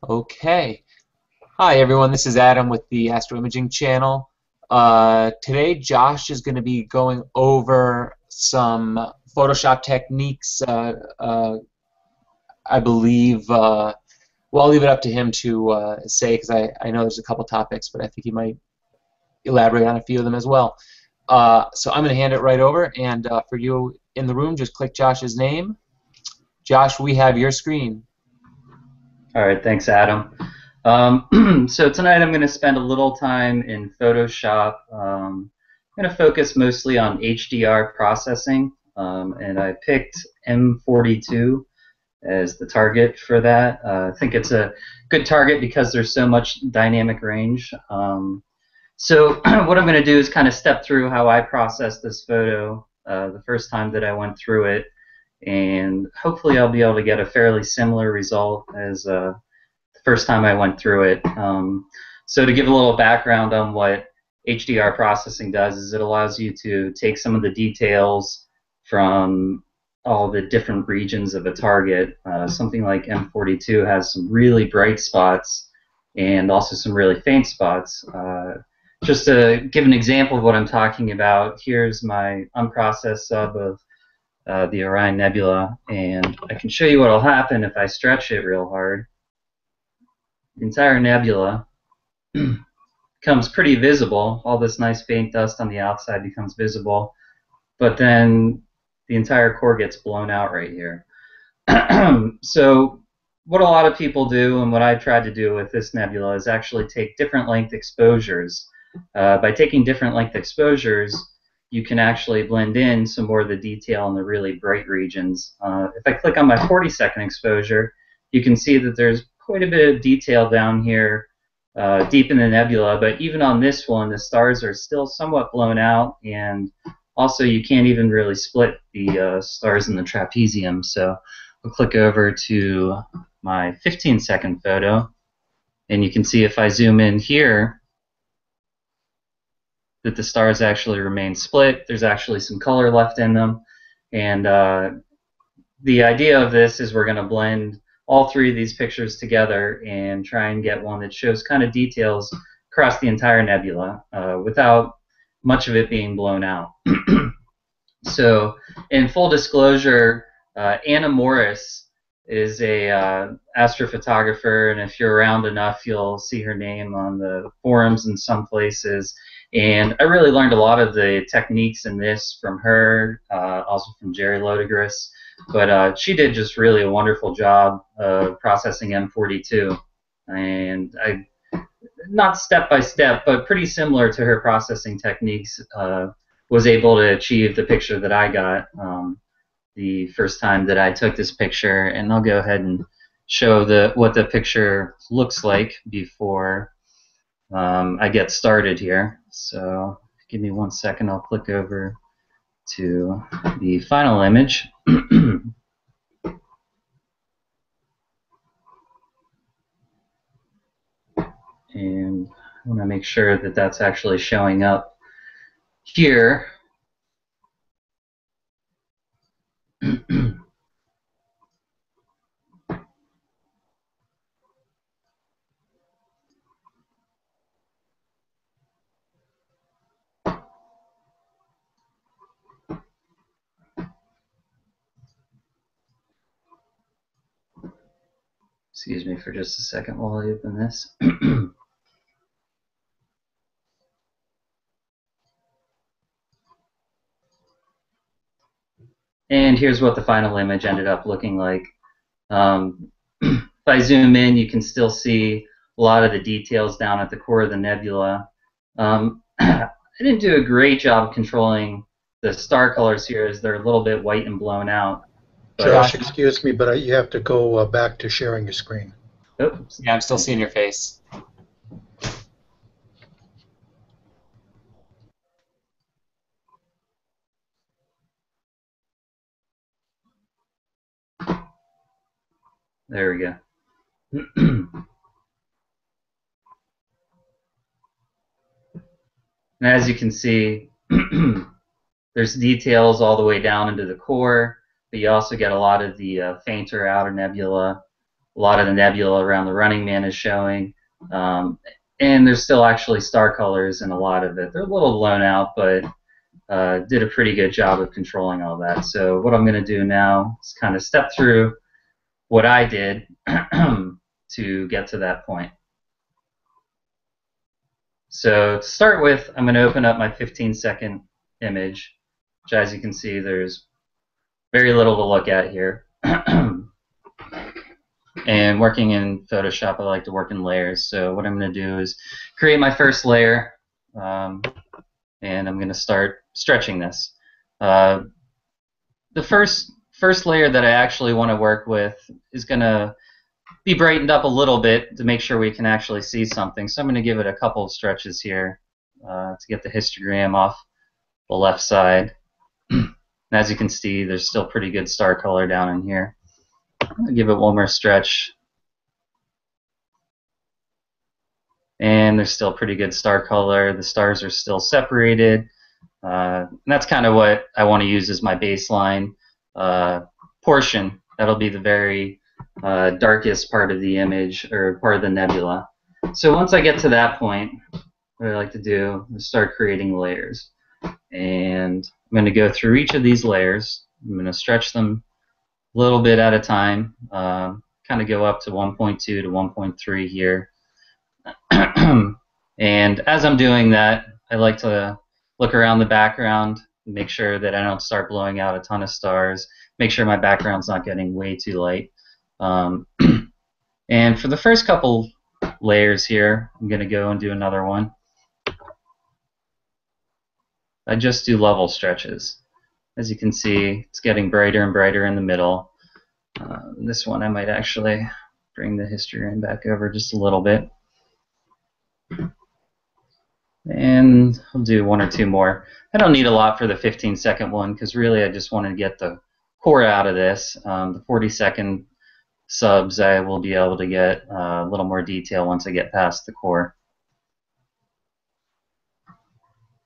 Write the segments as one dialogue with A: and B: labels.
A: Okay. Hi, everyone. This is Adam with the Astro Imaging channel. Today, Josh is going to be going over some Photoshop techniques. I believe, well, I'll leave it up to him to say because I know there's a couple topics, but I think he might elaborate on a few of them as well. So I'm going to hand it right over, and for you in the room, just click Josh's name. Josh, we have your screen.
B: All right, thanks, Adam. So tonight I'm going to spend a little time in Photoshop. I'm going to focus mostly on HDR processing, and I picked M42 as the target for that. I think it's a good target because there's so much dynamic range. So what I'm going to do is kind of step through how I processed this photo the first time that I went through it, and hopefully I'll be able to get a fairly similar result as the first time I went through it. So to give a little background on what HDR processing does is it allows you to take some of the details from all the different regions of a target. Something like M42 has some really bright spots and also some really faint spots. Just to give an example of what I'm talking about, here's my unprocessed sub of the Orion Nebula, and I can show you what will happen if I stretch it real hard. The entire nebula becomes pretty visible. All this nice faint dust on the outside becomes visible, but then the entire core gets blown out right here. So what a lot of people do, and what I tried to do with this nebula, is actually take different length exposures. By taking different length exposures, you can actually blend in some more of the detail in the really bright regions. If I click on my 40-second exposure, you can see that there's quite a bit of detail down here deep in the nebula, but even on this one, the stars are still somewhat blown out, and also you can't even really split the stars in the trapezium. So I'll click over to my 15-second photo, and you can see if I zoom in here that the stars actually remain split. There's actually some color left in them, and the idea of this is we're going to blend all three of these pictures together and try and get one that shows kind of details across the entire nebula without much of it being blown out. So in full disclosure, Anna Morris is a astrophotographer, and if you're around enough, you'll see her name on the forums in some places. And I really learned a lot of the techniques in this from her, also from Jerry Lodegris. But she did just really a wonderful job of processing M42. And I, not step by step, but pretty similar to her processing techniques, was able to achieve the picture that I got the first time that I took this picture. And I'll go ahead and show what the picture looks like before I get started here. So give me 1 second, I'll click over to the final image. And I want to make sure that that's actually showing up here. Excuse me for just a second while I open this. And here's what the final image ended up looking like. If I zoom in, you can still see a lot of the details down at the core of the nebula. I didn't do a great job controlling the star colors here, as they're a little bit white and blown out.
C: Josh, excuse me, but you have to go back to sharing your screen.
B: Oops.
A: Yeah, I'm still seeing your face.
B: There we go. And as you can see, there's details all the way down into the core, but you also get a lot of the fainter outer nebula. a lot of the nebula around the Running Man is showing. And there's still actually star colors in a lot of it. They're a little blown out, but did a pretty good job of controlling all that. So what I'm going to do now is kind of step through what I did to get to that point. So to start with, I'm going to open up my 15-second image, which as you can see, there's very little to look at here. And working in Photoshop, I like to work in layers. So what I'm going to do is create my first layer, and I'm going to start stretching this. The first layer that I actually want to work with is going to be brightened up a little bit to make sure we can actually see something. So I'm going to give it a couple of stretches here to get the histogram off the left side. And as you can see, there's still pretty good star color down in here. I'll give it one more stretch. And there's still pretty good star color. The stars are still separated. And that's kind of what I want to use as my baseline portion. That'll be the very darkest part of the image, or part of the nebula. So once I get to that point, what I like to do is start creating layers. And I'm going to go through each of these layers. I'm going to stretch them a little bit at a time, kind of go up to 1.2 to 1.3 here. And as I'm doing that, I like to look around the background, make sure that I don't start blowing out a ton of stars, make sure my background's not getting way too light. And for the first couple layers here, I'm going to go and do another one. I just do level stretches. As you can see, it's getting brighter and brighter in the middle. This one I might actually bring the histogram back over just a little bit. And I'll do one or two more. I don't need a lot for the 15-second one because really I just want to get the core out of this. The 40-second subs I will be able to get a little more detail once I get past the core.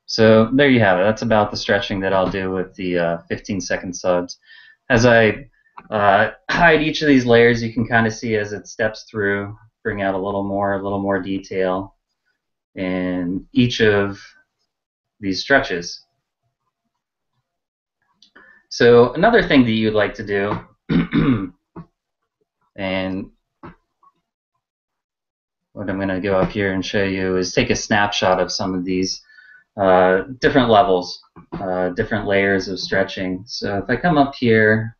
B: So there you have it. That's about the stretching that I'll do with the 15-second subs. As I hide each of these layers, you can kind of see as it steps through, bring out a little more detail in each of these stretches. So another thing that you'd like to do, and what I'm going to go up here and show you is take a snapshot of some of these different levels, different layers of stretching. So if I come up here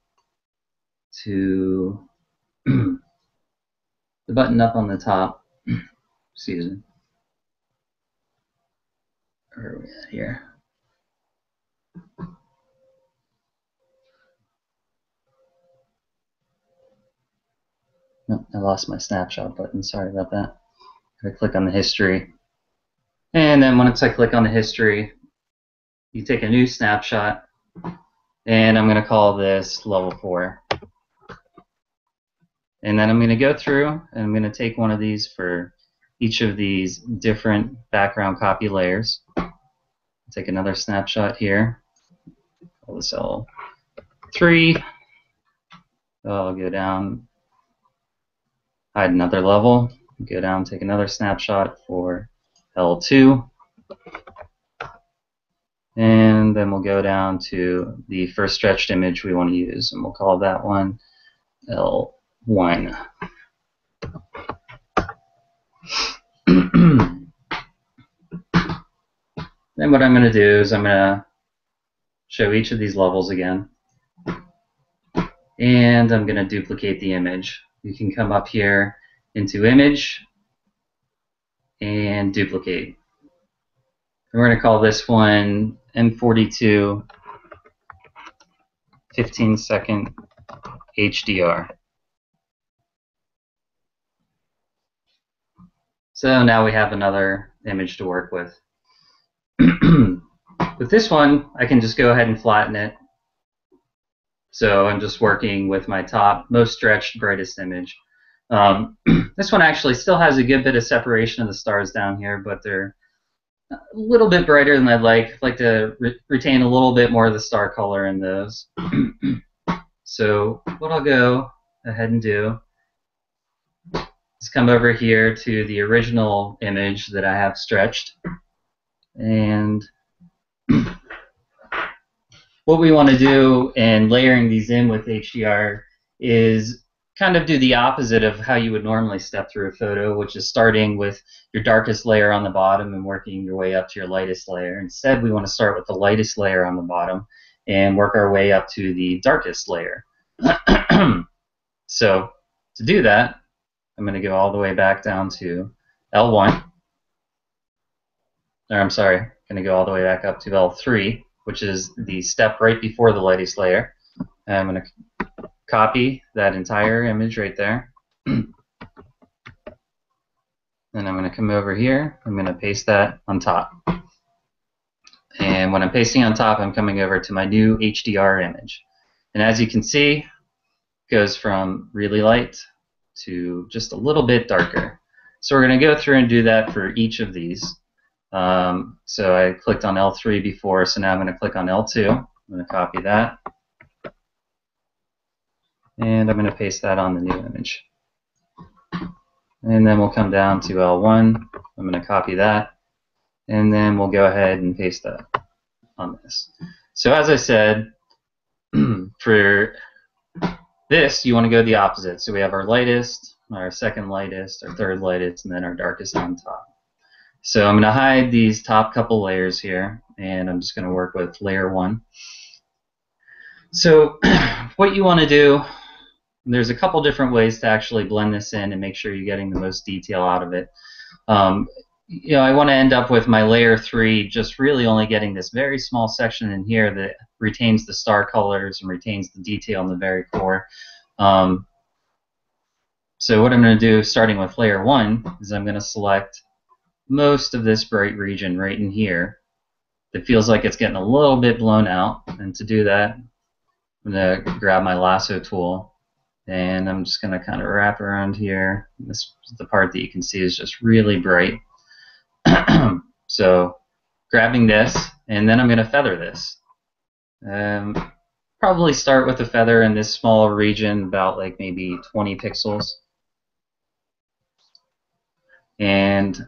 B: to the button up on the top, excuse me, where are we at here? Oh, I lost my snapshot button, sorry about that. I click on the history. And then once I click on the history, you take a new snapshot, and I'm going to call this level 4. And then I'm going to go through, and I'm going to take one of these for each of these different background copy layers. Take another snapshot here. Call this L3. I'll go down, hide another level, go down, take another snapshot for L2. And then we'll go down to the first stretched image we want to use, and we'll call that one L1. Then what I'm going to do is I'm going to show each of these levels again. And I'm going to duplicate the image. You can come up here into Image and Duplicate. And we're going to call this one M42 15-second HDR. So now we have another image to work with. With this one, I can just go ahead and flatten it. So I'm just working with my top, most stretched, brightest image. This one actually still has a good bit of separation of the stars down here, but they're a little bit brighter than I'd like. I'd like to retain a little bit more of the star color in those. So what I'll go ahead and do is come over here to the original image that I have stretched. And what we want to do in layering these in with HDR is kind of do the opposite of how you would normally step through a photo, which is starting with your darkest layer on the bottom and working your way up to your lightest layer. Instead, we want to start with the lightest layer on the bottom and work our way up to the darkest layer. So to do that, I'm going to go all the way back down to L1. Or I'm sorry, I'm going to go all the way back up to L3, which is the step right before the lightest layer. And I'm going to copy that entire image right there. And I'm going to come over here. I'm going to paste that on top. And when I'm pasting on top, I'm coming over to my new HDR image. And as you can see, it goes from really light to just a little bit darker. So we're going to go through and do that for each of these. So I clicked on L3 before, so now I'm going to click on L2. I'm going to copy that. And I'm going to paste that on the new image. And then we'll come down to L1. I'm going to copy that. And then we'll go ahead and paste that on this. So as I said, for this, you want to go the opposite. So we have our lightest, our second lightest, our third lightest, and then our darkest on top. So I'm going to hide these top couple layers here, and I'm just going to work with layer 1. So what you want to do, there's a couple different ways to actually blend this in and make sure you're getting the most detail out of it. I want to end up with my layer 3 just really only getting this very small section in here that retains the star colors and retains the detail in the very core. So what I'm going to do, starting with layer 1, is I'm going to select most of this bright region right in here that feels like it's getting a little bit blown out. And to do that, I'm going to grab my lasso tool, and I'm just going to kind of wrap around here. This is the part that you can see is just really bright. So grabbing this, and then I'm going to feather this. Probably start with a feather in this small region, about like maybe 20 pixels. And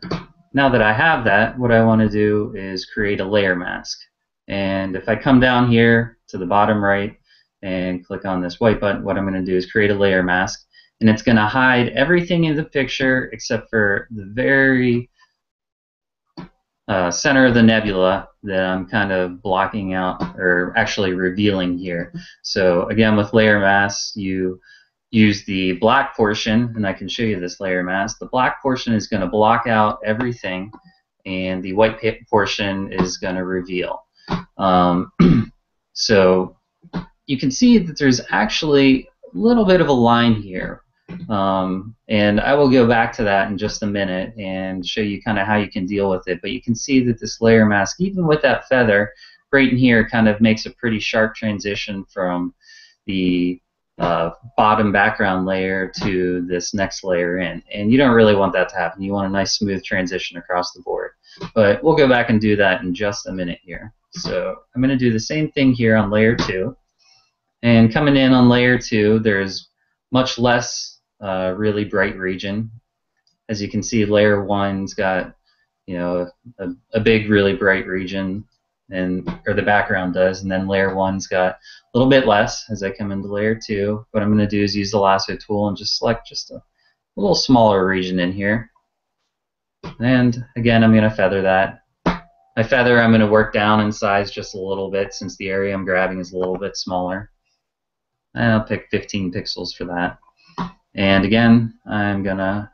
B: now that I have that, what I want to do is create a layer mask. And if I come down here to the bottom right and click on this white button, what I'm going to do is create a layer mask. And it's going to hide everything in the picture except for the very center of the nebula that I'm kind of blocking out, or actually revealing here. So again, with layer masks, you use the black portion, and I can show you this layer mask. The black portion is going to block out everything, and the white portion is going to reveal. So you can see that there's actually a little bit of a line here. And I will go back to that in just a minute and show you kind of how you can deal with it. But you can see that this layer mask, even with that feather, right in here kind of makes a pretty sharp transition from the bottom background layer to this next layer in. And you don't really want that to happen. You want a nice smooth transition across the board. But we'll go back and do that in just a minute here. So I'm going to do the same thing here on layer 2. And coming in on layer 2, there's much less really bright region. As you can see, layer 1's got, a big, really bright region, or the background does, and then layer 1's got a little bit less as I come into layer 2. What I'm going to do is use the lasso tool and just select just a little smaller region in here. And again, I'm going to feather that. My feather, I'm going to work down in size just a little bit since the area I'm grabbing is a little bit smaller. And I'll pick 15 pixels for that. And again, I'm going to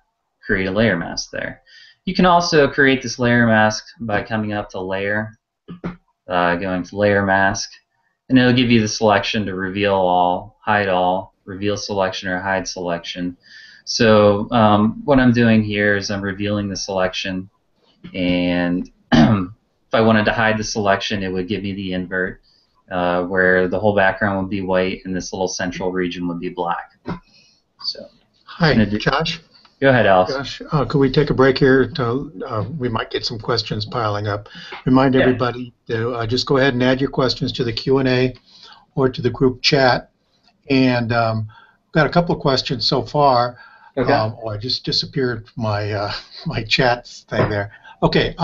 B: create a layer mask there. You can also create this layer mask by coming up to Layer, going to Layer Mask, and it'll give you the selection to reveal all, hide all, reveal selection, or hide selection. So what I'm doing here is I'm revealing the selection, and if I wanted to hide the selection, it would give me the invert, where the whole background would be white and this little central region would be black. So,
C: hi, Josh.
B: Go ahead, Alex.
C: Josh, could we take a break here? We might get some questions piling up. Remind everybody to just go ahead and add your questions to the Q&A or to the group chat. And got a couple of questions so far.
B: Okay.
C: Oh, I just disappeared from my my chat thing there. Okay.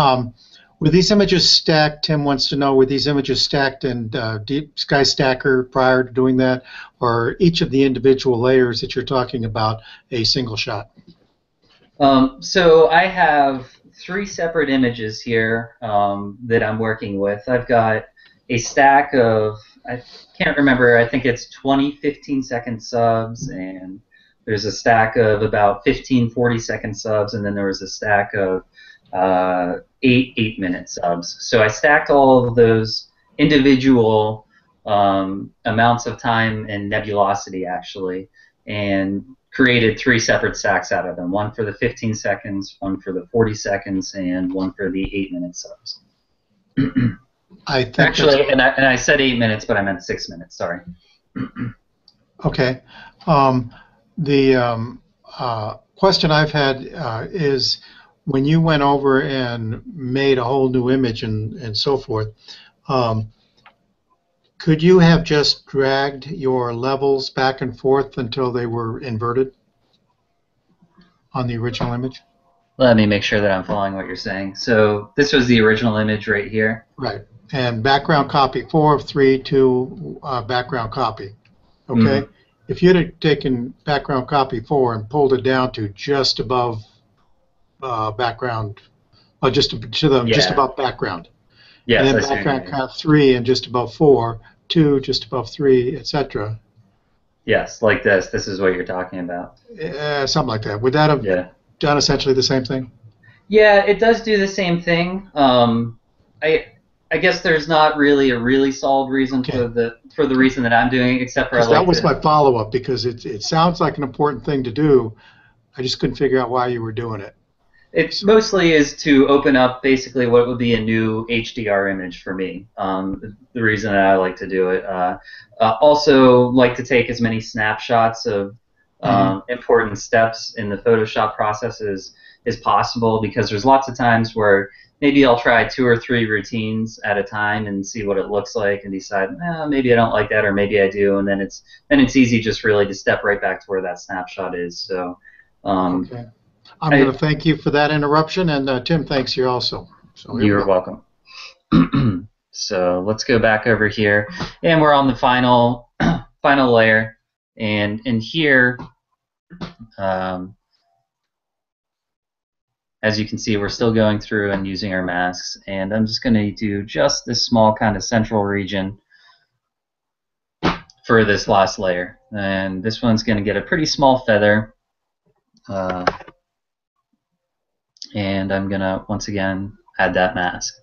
C: Were these images stacked? Tim wants to know, were these images stacked in Deep Sky Stacker prior to doing that, or each of the individual layers that you're talking about a single shot?
B: So I have 3 separate images here that I'm working with. I've got a stack of, I can't remember, I think it's 20 15-second subs, and there's a stack of about 15 40-second subs, and then there was a stack of 8 8-minute subs. So I stacked all of those individual amounts of time and nebulosity, actually, and created 3 separate stacks out of them, one for the 15 seconds, one for the 40 seconds, and one for the 8-minute subs.
C: I think
B: Actually, and I said 8 minutes, but I meant 6 minutes, sorry.
C: Okay. The question I've had is, when you went over and made a whole new image and so forth, could you have just dragged your levels back and forth until they were inverted on the original image?
B: Let me make sure that I'm following what you're saying. So this was the original image right here.
C: Right. And background copy 4 of 3 to background copy. Okay.
B: Mm-hmm.
C: If you'd have taken background copy 4 and pulled it down to just above background, just above background.
B: Yes,
C: And then background copy 3 and just above 4, 2 just above 3, etc.
B: Yes, like this. This is what you're talking about.
C: Something like that. Would that have done essentially the same thing?
B: Yeah, it does do the same thing. I guess there's not really a really solid reason for the reason that I'm doing it, except for
C: that was my follow-up, because it sounds like an important thing to do. I just couldn't figure out why you were doing it.
B: It mostly is to open up basically what would be a new HDR image for me. The reason that I like to do it. Also like to take as many snapshots of important steps in the Photoshop process as possible, because there's lots of times where maybe I'll try 2 or 3 routines at a time and see what it looks like and decide, maybe I don't like that, or maybe I do, and then it's easy just really to step right back to where that snapshot is. So
C: okay. I'm going to thank you for that interruption, and Tim, thanks you also. So
B: you're welcome. So let's go back over here, and we're on the final layer, and in here, as you can see, we're still going through and using our masks, and I'm just going to do just this small kind of central region for this last layer, and this one's going to get a pretty small feather. And I'm going to, once again, add that mask.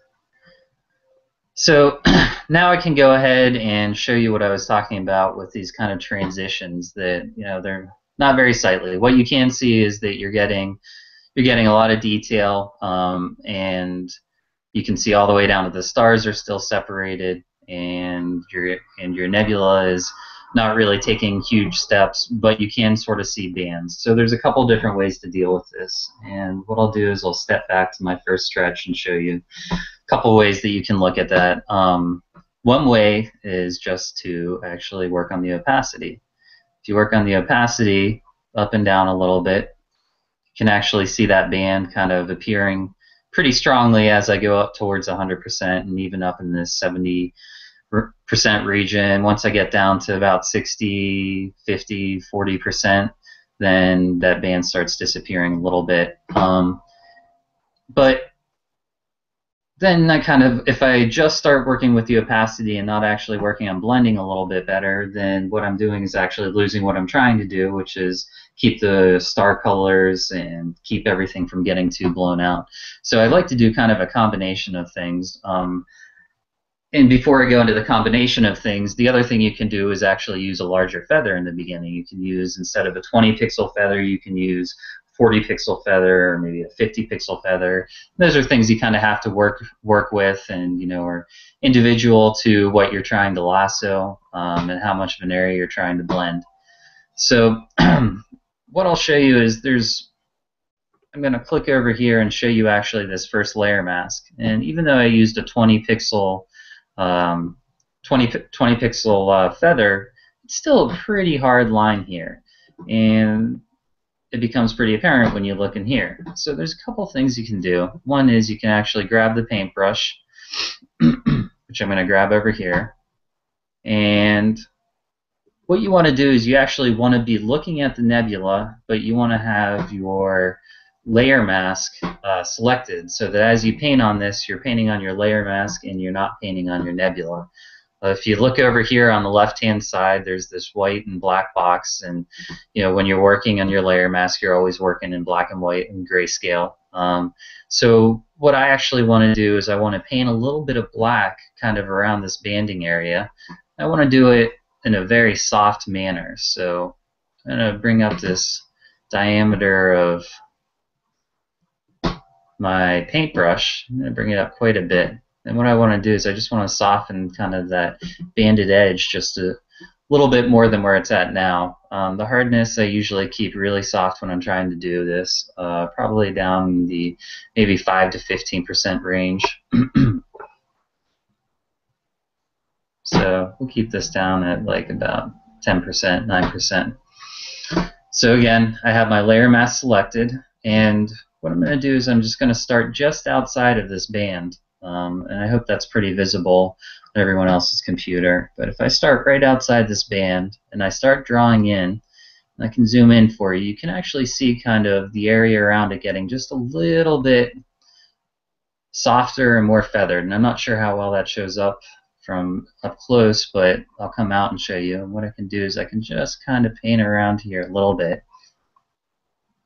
B: So now I can go ahead and show you what I was talking about with these kind of transitions that, they're not very sightly. What you can see is that you're getting a lot of detail, and you can see all the way down to the stars are still separated, and your nebula is not really taking huge steps, but you can sort of see bands. So there's a couple different ways to deal with this, and what I'll do is I'll step back to my first stretch and show you a couple ways that you can look at that. One way is just to actually work on the opacity. If you work on the opacity up and down a little bit, you can actually see that band kind of appearing pretty strongly as I go up towards 100% and even up in this 70% region. Once I get down to about 60, 50, 40%, then that band starts disappearing a little bit. But then I kind of, if I just start working with the opacity and not actually working on blending a little bit better, then what I'm doing is actually losing what I'm trying to do, which is keep the star colors and keep everything from getting too blown out. So I like to do kind of a combination of things. And before I go into the combination of things, the other thing you can do is actually use a larger feather in the beginning. You can use, instead of a 20 pixel feather, you can use 40 pixel feather, or maybe a 50 pixel feather. Those are things you kind of have to work with, and are individual to what you're trying to lasso, and how much of an area you're trying to blend. So what I'll show you is I'm going to click over here and show you actually this first layer mask. And even though I used a 20 pixel feather, it's still a pretty hard line here. And it becomes pretty apparent when you look in here. So there's a couple things you can do. One is you can actually grab the paintbrush, which I'm going to grab over here, and what you want to do is you actually want to be looking at the nebula, but you want to have your layer mask selected so that as you paint on this, you're painting on your layer mask and you're not painting on your nebula. If you look over here on the left-hand side, there's this white and black box, and when you're working on your layer mask, you're always working in black and white and grayscale. So what I actually want to do is I want to paint a little bit of black kind of around this banding area. I want to do it in a very soft manner. So I'm going to bring up this diameter of my paintbrush. I'm going to bring it up quite a bit. And what I want to do is I just want to soften kind of that banded edge just a little bit more than where it's at now. The hardness I usually keep really soft when I'm trying to do this, probably down the maybe 5 to 15% range. So we'll keep this down at like about 10%, 9%. So again, I have my layer mask selected, and what I'm going to do is I'm just going to start just outside of this band. And I hope that's pretty visible on everyone else's computer. But if I start right outside this band and I start drawing in, and I can zoom in for you, you can actually see kind of the area around it getting just a little bit softer and more feathered. And I'm not sure how well that shows up from up close, but I'll come out and show you. And what I can do is I can just kind of paint around here a little bit.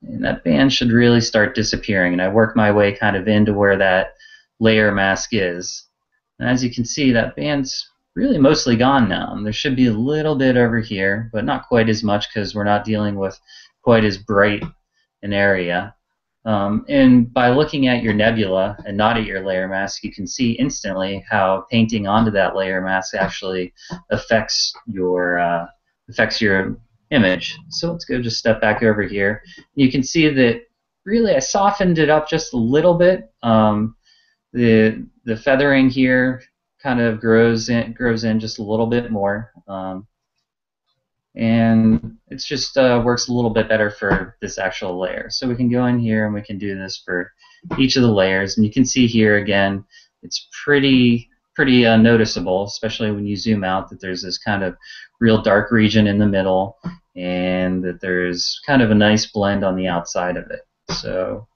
B: And that band should really start disappearing. And I work my way kind of into where that layer mask is. And as you can see, that band's really mostly gone now. And there should be a little bit over here, but not quite as much because we're not dealing with quite as bright an area. And by looking at your nebula and not at your layer mask, you can see instantly how painting onto that layer mask actually affects your image. So let's go just step back over here. You can see that really I softened it up just a little bit. The feathering here kind of grows in just a little bit more, and it's just works a little bit better for this actual layer. So we can go in here and we can do this for each of the layers, and you can see here again it's pretty noticeable, especially when you zoom out, that there's this kind of real dark region in the middle, and that there's kind of a nice blend on the outside of it. So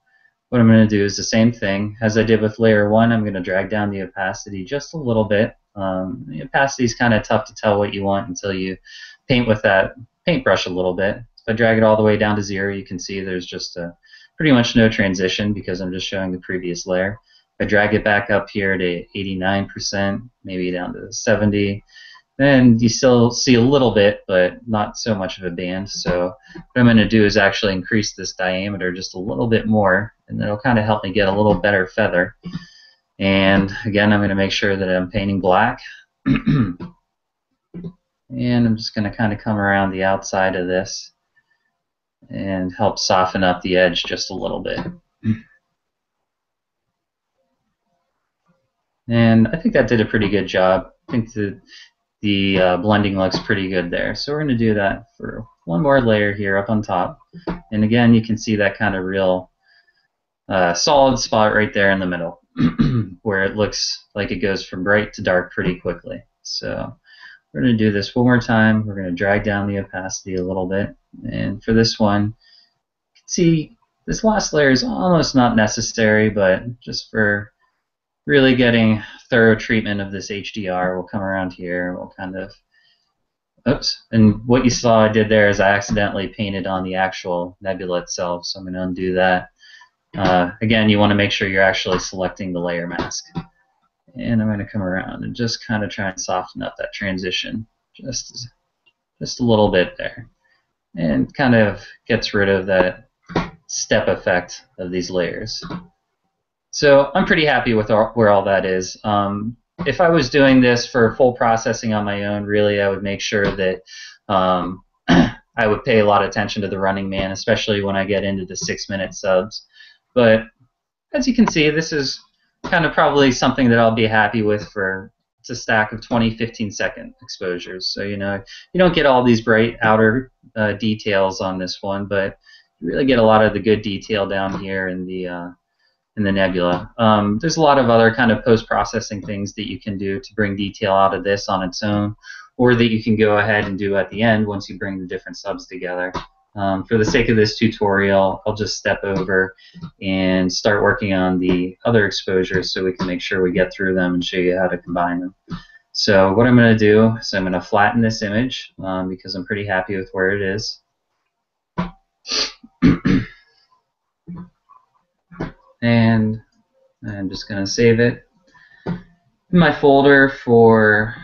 B: what I'm going to do is the same thing as I did with layer 1. I'm going to drag down the opacity just a little bit. The opacity is kind of tough to tell what you want until you paint with that paintbrush a little bit. If I drag it all the way down to 0, you can see there's just pretty much no transition because I'm just showing the previous layer. If I drag it back up here to 89%, maybe down to 70, then you still see a little bit, but not so much of a band. So what I'm going to do is actually increase this diameter just a little bit more, and that'll kind of help me get a little better feather. And again, I'm going to make sure that I'm painting black. And I'm just going to kind of come around the outside of this and help soften up the edge just a little bit. And I think that did a pretty good job. I think the blending looks pretty good there. So we're going to do that for one more layer here up on top. And again, you can see that kind of real solid spot right there in the middle where it looks like it goes from bright to dark pretty quickly. So we're going to do this one more time. We're going to drag down the opacity a little bit. And for this one, you can see this last layer is almost not necessary, but just for really getting thorough treatment of this HDR, we'll come around here. We'll kind of, oops. And what you saw I did there is I accidentally painted on the actual nebula itself, so I'm going to undo that. Again, you want to make sure you're actually selecting the layer mask. And I'm going to come around and just kind of try and soften up that transition just a little bit there. And kind of gets rid of that step effect of these layers. So I'm pretty happy with where all that is. If I was doing this for full processing on my own, really I would make sure that I would pay a lot of attention to the running man, especially when I get into the 6-minute subs. But as you can see, this is kind of probably something that I'll be happy with for a stack of 20, 15-second exposures. So you don't get all these bright outer details on this one, but you really get a lot of the good detail down here in the nebula. There's a lot of other kind of post-processing things that you can do to bring detail out of this on its own, or that you can go ahead and do at the end once you bring the different subs together. For the sake of this tutorial, I'll just step over and start working on the other exposures so we can make sure we get through them and show you how to combine them. So what I'm going to do is I'm going to flatten this image because I'm pretty happy with where it is. And I'm just going to save it in my folder for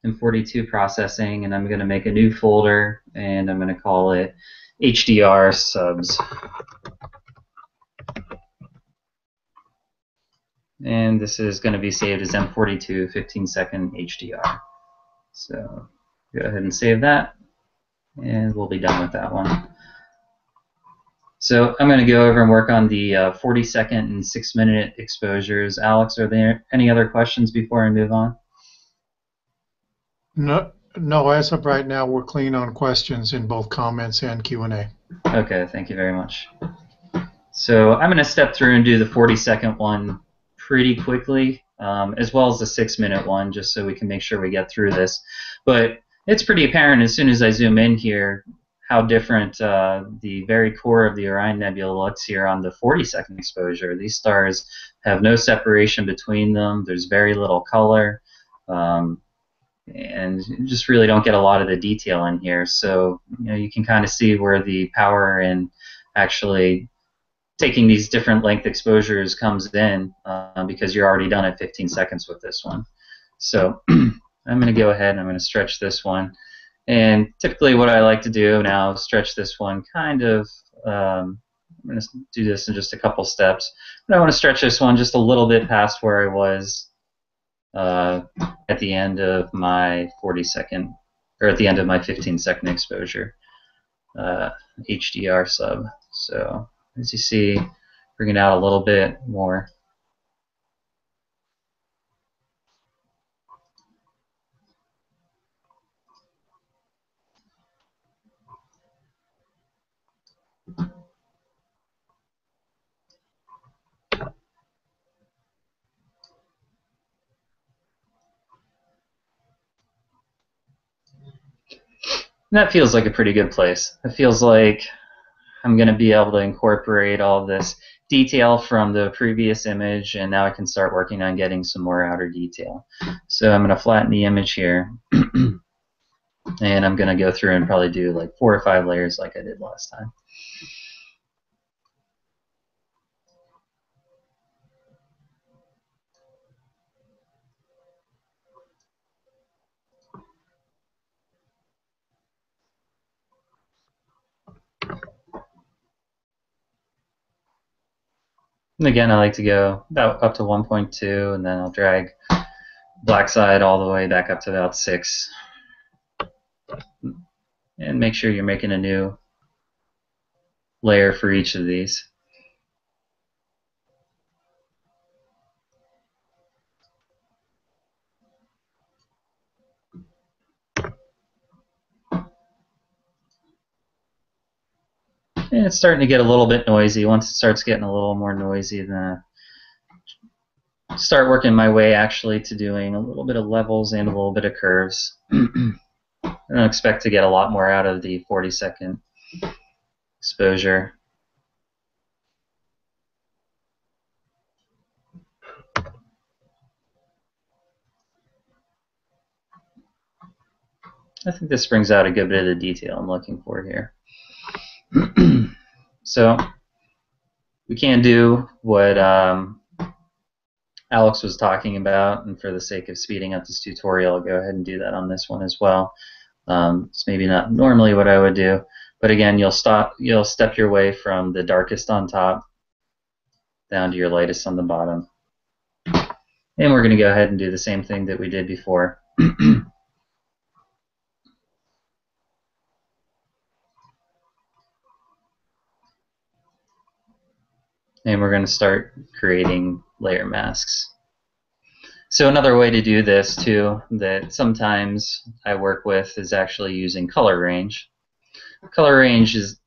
B: M42 processing, and I'm going to make a new folder, and I'm going to call it HDR subs. And this is going to be saved as M42 15-second HDR. So go ahead and save that, and we'll be done with that one. So I'm going to go over and work on the 40-second and 6-minute exposures. Alex, are there any other questions before I move on?
C: No, as of right now, we're clean on questions in both comments and Q&A.
B: Okay, thank you very much. So I'm going to step through and do the 40-second one pretty quickly, as well as the 6-minute one, just so we can make sure we get through this. But it's pretty apparent as soon as I zoom in here how different the very core of the Orion Nebula looks here on the 40-second exposure. These stars have no separation between them. There's very little color. And you just really don't get a lot of the detail in here. So you can kind of see where the power in actually taking these different length exposures comes in because you're already done at 15 seconds with this one. So I'm going to go ahead and I'm going to stretch this one. And typically what I like to do now is stretch this one kind of, I'm going to do this in just a couple steps, but I want to stretch this one just a little bit past where I was at the end of my 40-second, or at the end of my 15-second exposure HDR sub. So as you see, bring it out a little bit more. And that feels like a pretty good place. It feels like I'm going to be able to incorporate all this detail from the previous image, and now I can start working on getting some more outer detail. So I'm going to flatten the image here, and I'm going to go through and probably do like 4 or 5 layers like I did last time. And again, I like to go about up to 1.2, and then I'll drag black side all the way back up to about 6. And make sure you're making a new layer for each of these. And it's starting to get a little bit noisy. Once it starts getting a little more noisy, then I start working my way actually to doing a little bit of levels and a little bit of curves. I don't expect to get a lot more out of the 40-second exposure. I think this brings out a good bit of the detail I'm looking for here. So we can do what Alex was talking about, and for the sake of speeding up this tutorial, I'll go ahead and do that on this one as well. It's maybe not normally what I would do, but again, you'll step your way from the darkest on top down to your lightest on the bottom. And we're going to go ahead and do the same thing that we did before. And we're going to start creating layer masks. So another way to do this too that sometimes I work with is actually using color range. color range is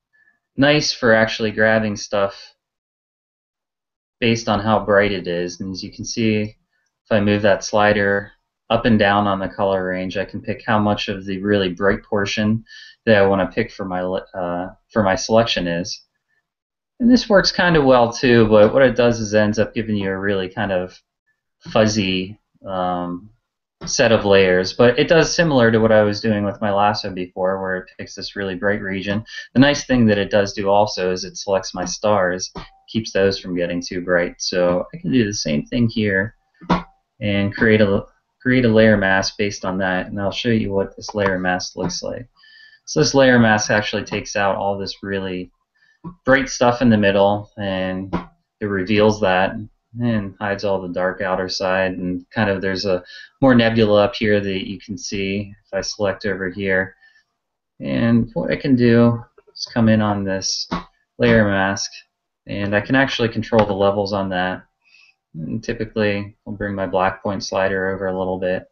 B: nice for actually grabbing stuff based on how bright it is. And as you can see, if I move that slider up and down on the color range, I can pick how much of the really bright portion that I want to pick for my selection is. And this works kind of well too, but what it does is it ends up giving you a really kind of fuzzy set of layers. But it does similar to what I was doing with my lasso before, where it picks this really bright region. The nice thing that it does do also is it selects my stars, keeps those from getting too bright. So I can do the same thing here and create a layer mask based on that, and I'll show you what this layer mask looks like. So this layer mask actually takes out all this really bright stuff in the middle, and it reveals that and hides all the dark outer side, and kind of there's a more nebula up here that you can see if I select over here. And what I can do is come in on this layer mask, and I can actually control the levels on that. And typically I'll bring my black point slider over a little bit,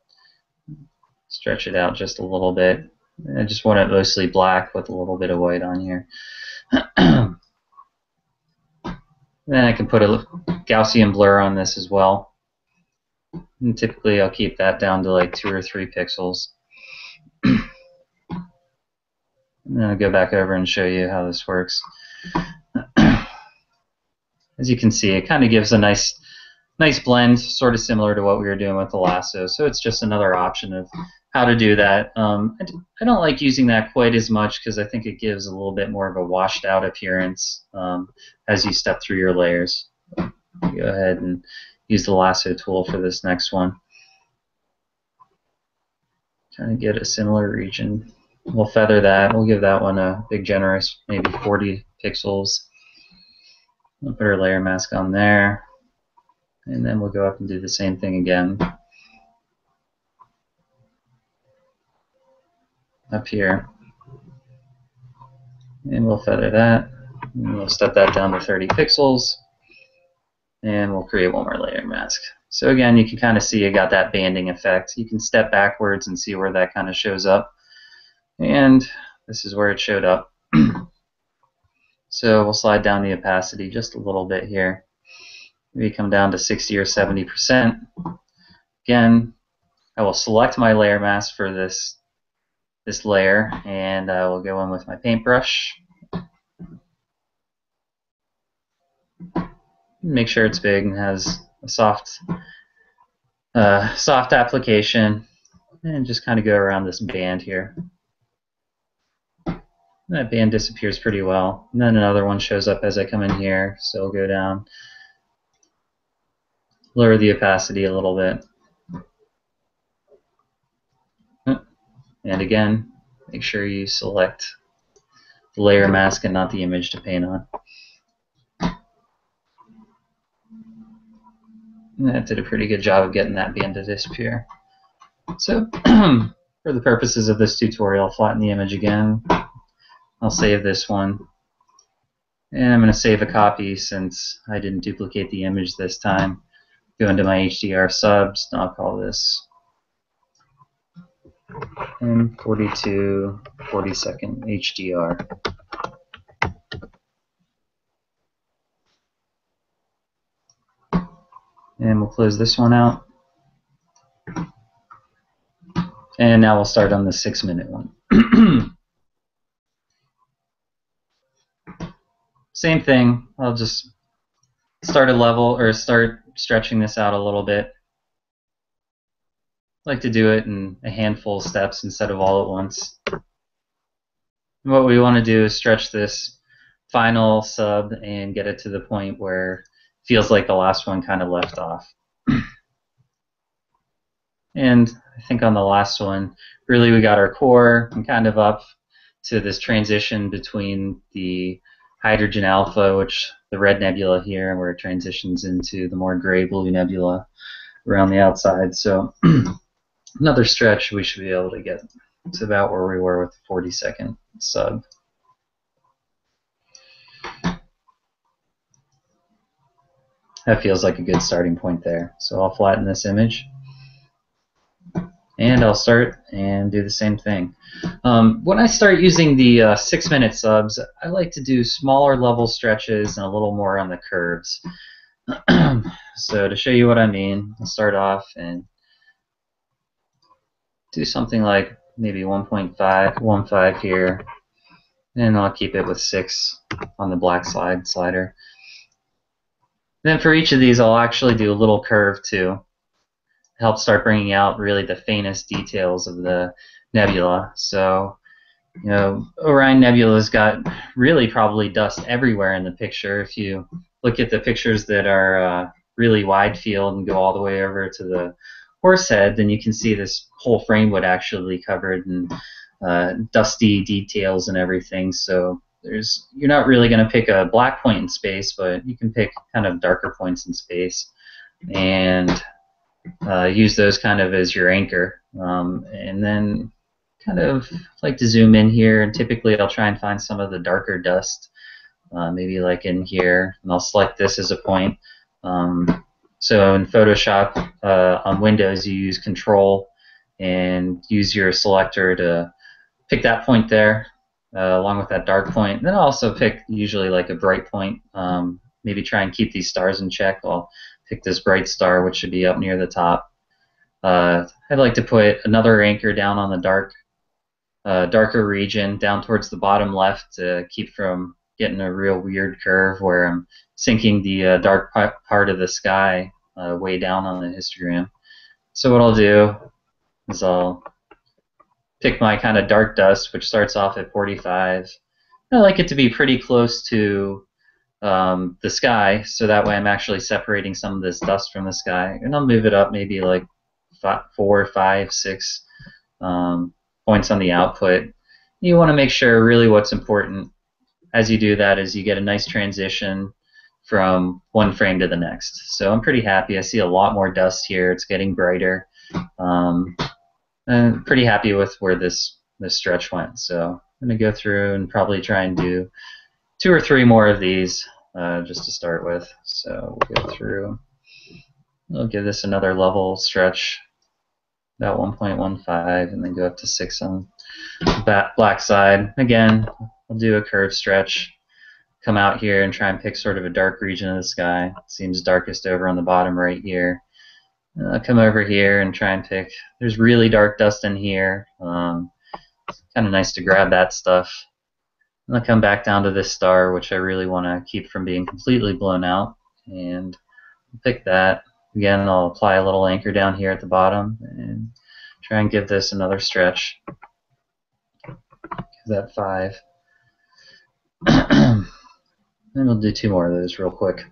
B: stretch it out just a little bit. I just want it mostly black with a little bit of white on here. Then I can put a Gaussian blur on this as well. And typically I'll keep that down to like 2 or 3 pixels. And then I'll go back over and show you how this works. As you can see, it kind of gives a nice blend, sort of similar to what we were doing with the lasso. So it's just another option of how to do that. I don't like using that quite as much because I think it gives a little bit more of a washed out appearance as you step through your layers. Go ahead and use the lasso tool for this next one. Trying to get a similar region. We'll feather that. We'll give that one a big generous, maybe 40 pixels. We'll put our layer mask on there. And then we'll go up and do the same thing again. Up here. And we'll feather that. And we'll step that down to 30 pixels. And we'll create one more layer mask. So again, you can kind of see you got that banding effect. You can step backwards and see where that kind of shows up. And this is where it showed up. So we'll slide down the opacity just a little bit here. Maybe come down to 60 or 70%. Again, I will select my layer mask for this layer, and I will go in with my paintbrush. Make sure it's big and has a soft application, and just kind of go around this band here. That band disappears pretty well. And then another one shows up as I come in here, so I'll go down, lower the opacity a little bit. And again, make sure you select the layer mask and not the image to paint on. And that did a pretty good job of getting that band to disappear. So for the purposes of this tutorial, I'll flatten the image again. I'll save this one. And I'm going to save a copy since I didn't duplicate the image this time. Go into my HDR subs, and I'll call this M42 40-second HDR. And we'll close this one out. And now we'll start on the 6-minute one. Same thing, I'll just start a level or start stretching this out a little bit. I like to do it in a handful of steps instead of all at once. And what we want to do is stretch this final sub and get it to the point where it feels like the last one kind of left off. And I think on the last one, really we got our core and kind of up to this transition between the hydrogen alpha, which the red nebula here, where it transitions into the more gray-blue nebula around the outside. So another stretch, we should be able to get to about where we were with the 40-second sub. That feels like a good starting point there. So I'll flatten this image. And I'll start and do the same thing. When I start using the 6-minute subs, I like to do smaller level stretches and a little more on the curves. So to show you what I mean, I'll start off and do something like maybe 1.5 here, and I'll keep it with 6 on the black slider. Then for each of these, I'll actually do a little curve too. Help start bringing out really the faintest details of the nebula. So, you know, Orion Nebula's got really probably dust everywhere in the picture. If you look at the pictures that are really wide field and go all the way over to the horse head, then you can see this whole frame would actually be covered in dusty details and everything. So you're not really going to pick a black point in space, but you can pick kind of darker points in space and use those kind of as your anchor. And then kind of like to zoom in here, and typically I'll try and find some of the darker dust, maybe like in here, and I'll select this as a point. So in Photoshop on Windows, you use Control and use your selector to pick that point there, along with that dark point. And then I'll also pick usually like a bright point, maybe try and keep these stars in check. I'll pick this bright star, which should be up near the top. I'd like to put another anchor down on the darker region down towards the bottom left to keep from getting a real weird curve where I'm sinking the dark part of the sky way down on the histogram. So what I'll do is I'll pick my kind of dark dust, which starts off at 45. I like it to be pretty close to the sky, so that way I'm actually separating some of this dust from the sky, and I'll move it up maybe like 4, 5, 6 points on the output. You want to make sure really what's important as you do that is you get a nice transition from one frame to the next. So I'm pretty happy. I see a lot more dust here. It's getting brighter. And pretty happy with where this stretch went. So I'm going to go through and probably try and do 2 or 3 more of these just to start with. So we'll go through. I'll give this another level stretch, about 1.15, and then go up to 6 on the black side. Again, I'll do a curved stretch, come out here and try and pick sort of a dark region of the sky. Seems darkest over on the bottom right here. I'll come over here and try and pick. There's really dark dust in here. Kind of nice to grab that stuff. And I'll come back down to this star, which I really want to keep from being completely blown out, and pick that. Again, I'll apply a little anchor down here at the bottom and try and give this another stretch. Give that 5. And we'll do 2 more of those real quick.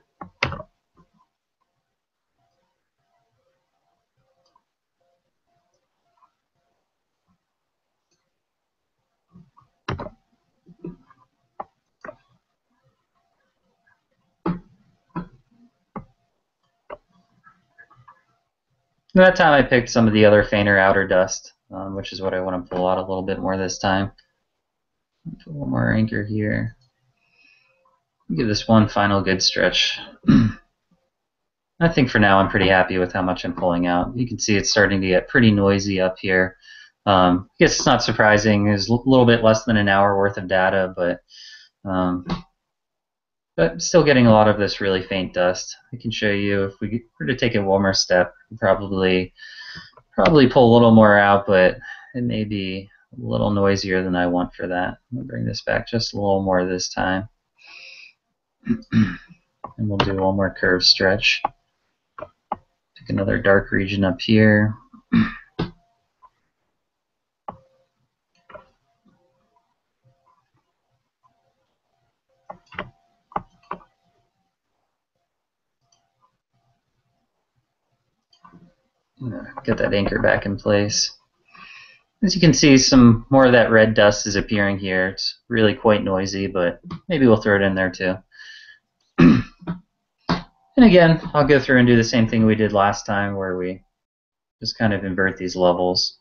B: And that time I picked some of the other fainter outer dust, which is what I want to pull out a little bit more this time. Put one more anchor here. Give this one final good stretch. I think for now I'm pretty happy with how much I'm pulling out. You can see it's starting to get pretty noisy up here. I guess it's not surprising. There's a little bit less than an hour worth of data, but still getting a lot of this really faint dust. I can show you if we were to take a one more step, probably pull a little more out, but it may be a little noisier than I want for that. I'm going to bring this back just a little more this time. And we'll do one more curved stretch. Pick another dark region up here. Get that anchor back in place. As you can see, some more of that red dust is appearing here. It's really quite noisy, but maybe we'll throw it in there too. And again, I'll go through and do the same thing we did last time, where we just kind of invert these levels.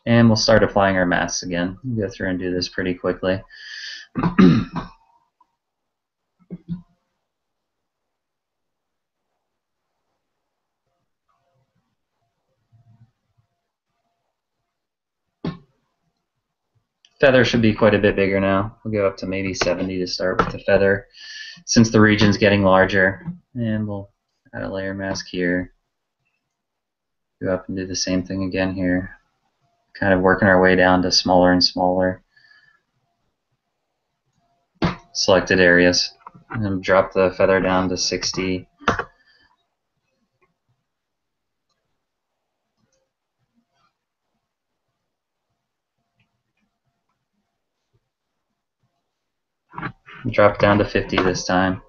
B: And we'll start applying our masks again. We'll go through and do this pretty quickly. Feather should be quite a bit bigger now. We'll go up to maybe 70 to start with the feather, since the region's getting larger. And we'll add a layer mask here. Go up and do the same thing again here. Kind of working our way down to smaller and smaller selected areas. And drop the feather down to 60. Drop it down to 50 this time.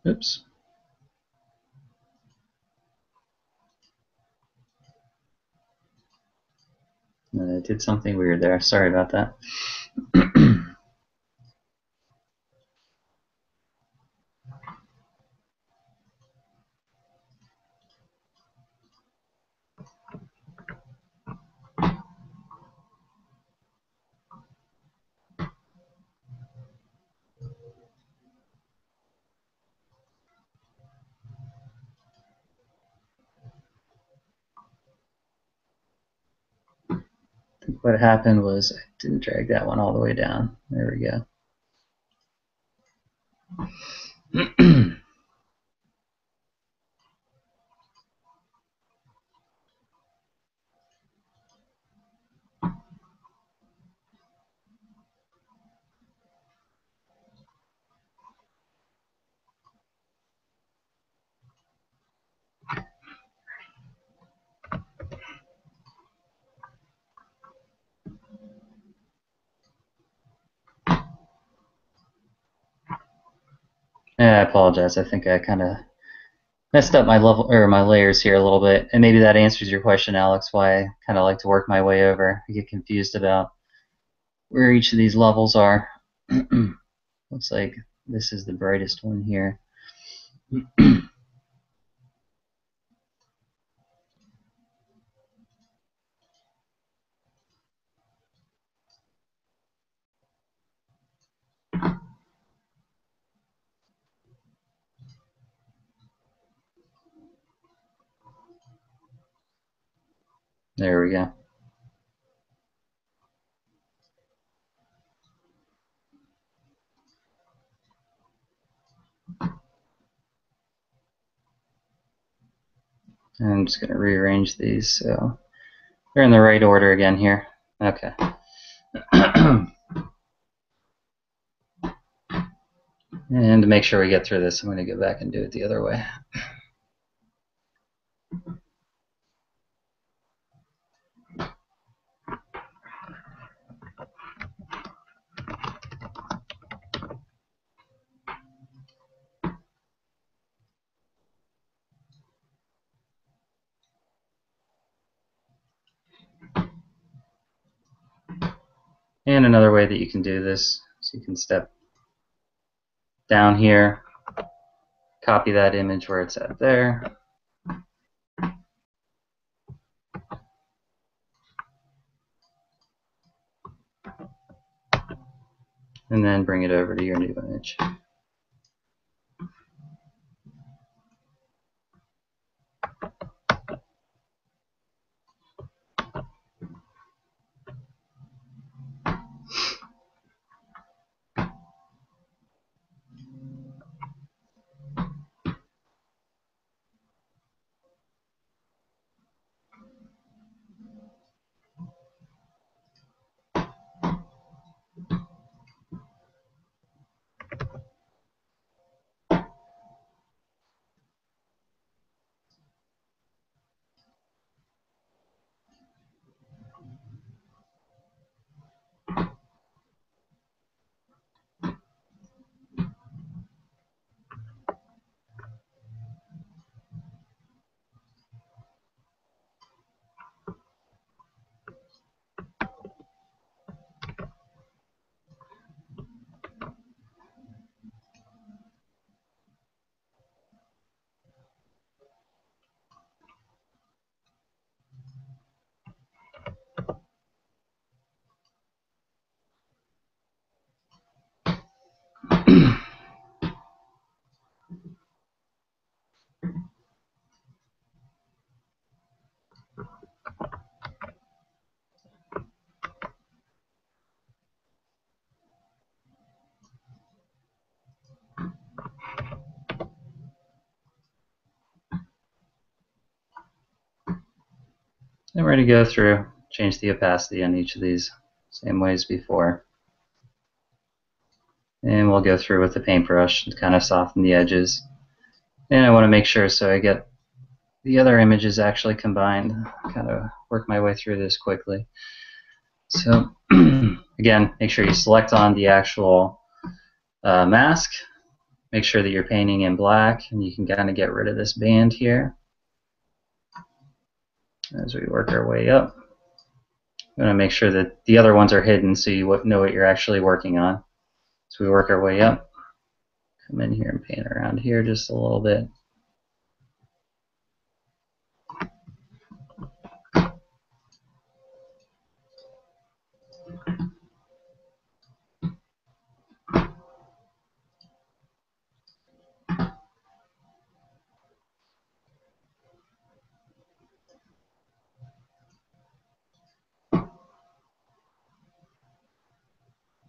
B: Oops. I did something weird there. Sorry about that. What happened was I didn't drag that one all the way down. There we go. Yeah, I apologize. I think I kind of messed up my level or my layers here a little bit, and maybe that answers your question, Alex. Why I kind of like to work my way over. I get confused about where each of these levels are. Looks like this is the brightest one here. There we go. I'm just going to rearrange these so they're in the right order again here. Okay. And to make sure we get through this, I'm going to go back and do it the other way. And another way that you can do this is you can step down here, copy that image where it's at there, and then bring it over to your new image. And we're going to go through, change the opacity on each of these, same way as before. And we'll go through with the paintbrush to kind of soften the edges. And I want to make sure so I get the other images actually combined. Kind of work my way through this quickly. So again, make sure you select on the actual mask. Make sure that you're painting in black, and you can kind of get rid of this band here as we work our way up. I'm going to make sure that the other ones are hidden so you know what you're actually working on. So we work our way up. Come in here and paint around here just a little bit.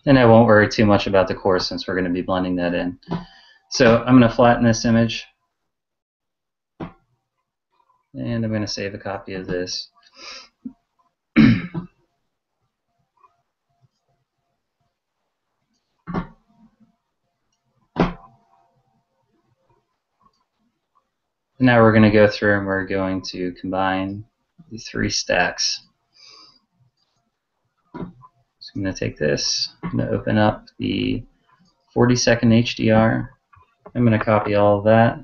B: And I won't worry too much about the core since we're going to be blending that in. So I'm going to flatten this image. And I'm going to save a copy of this. Now we're going to go through and we're going to combine the 3 stacks. So I'm going to take this, I'm going to open up the 40-second HDR. I'm going to copy all of that.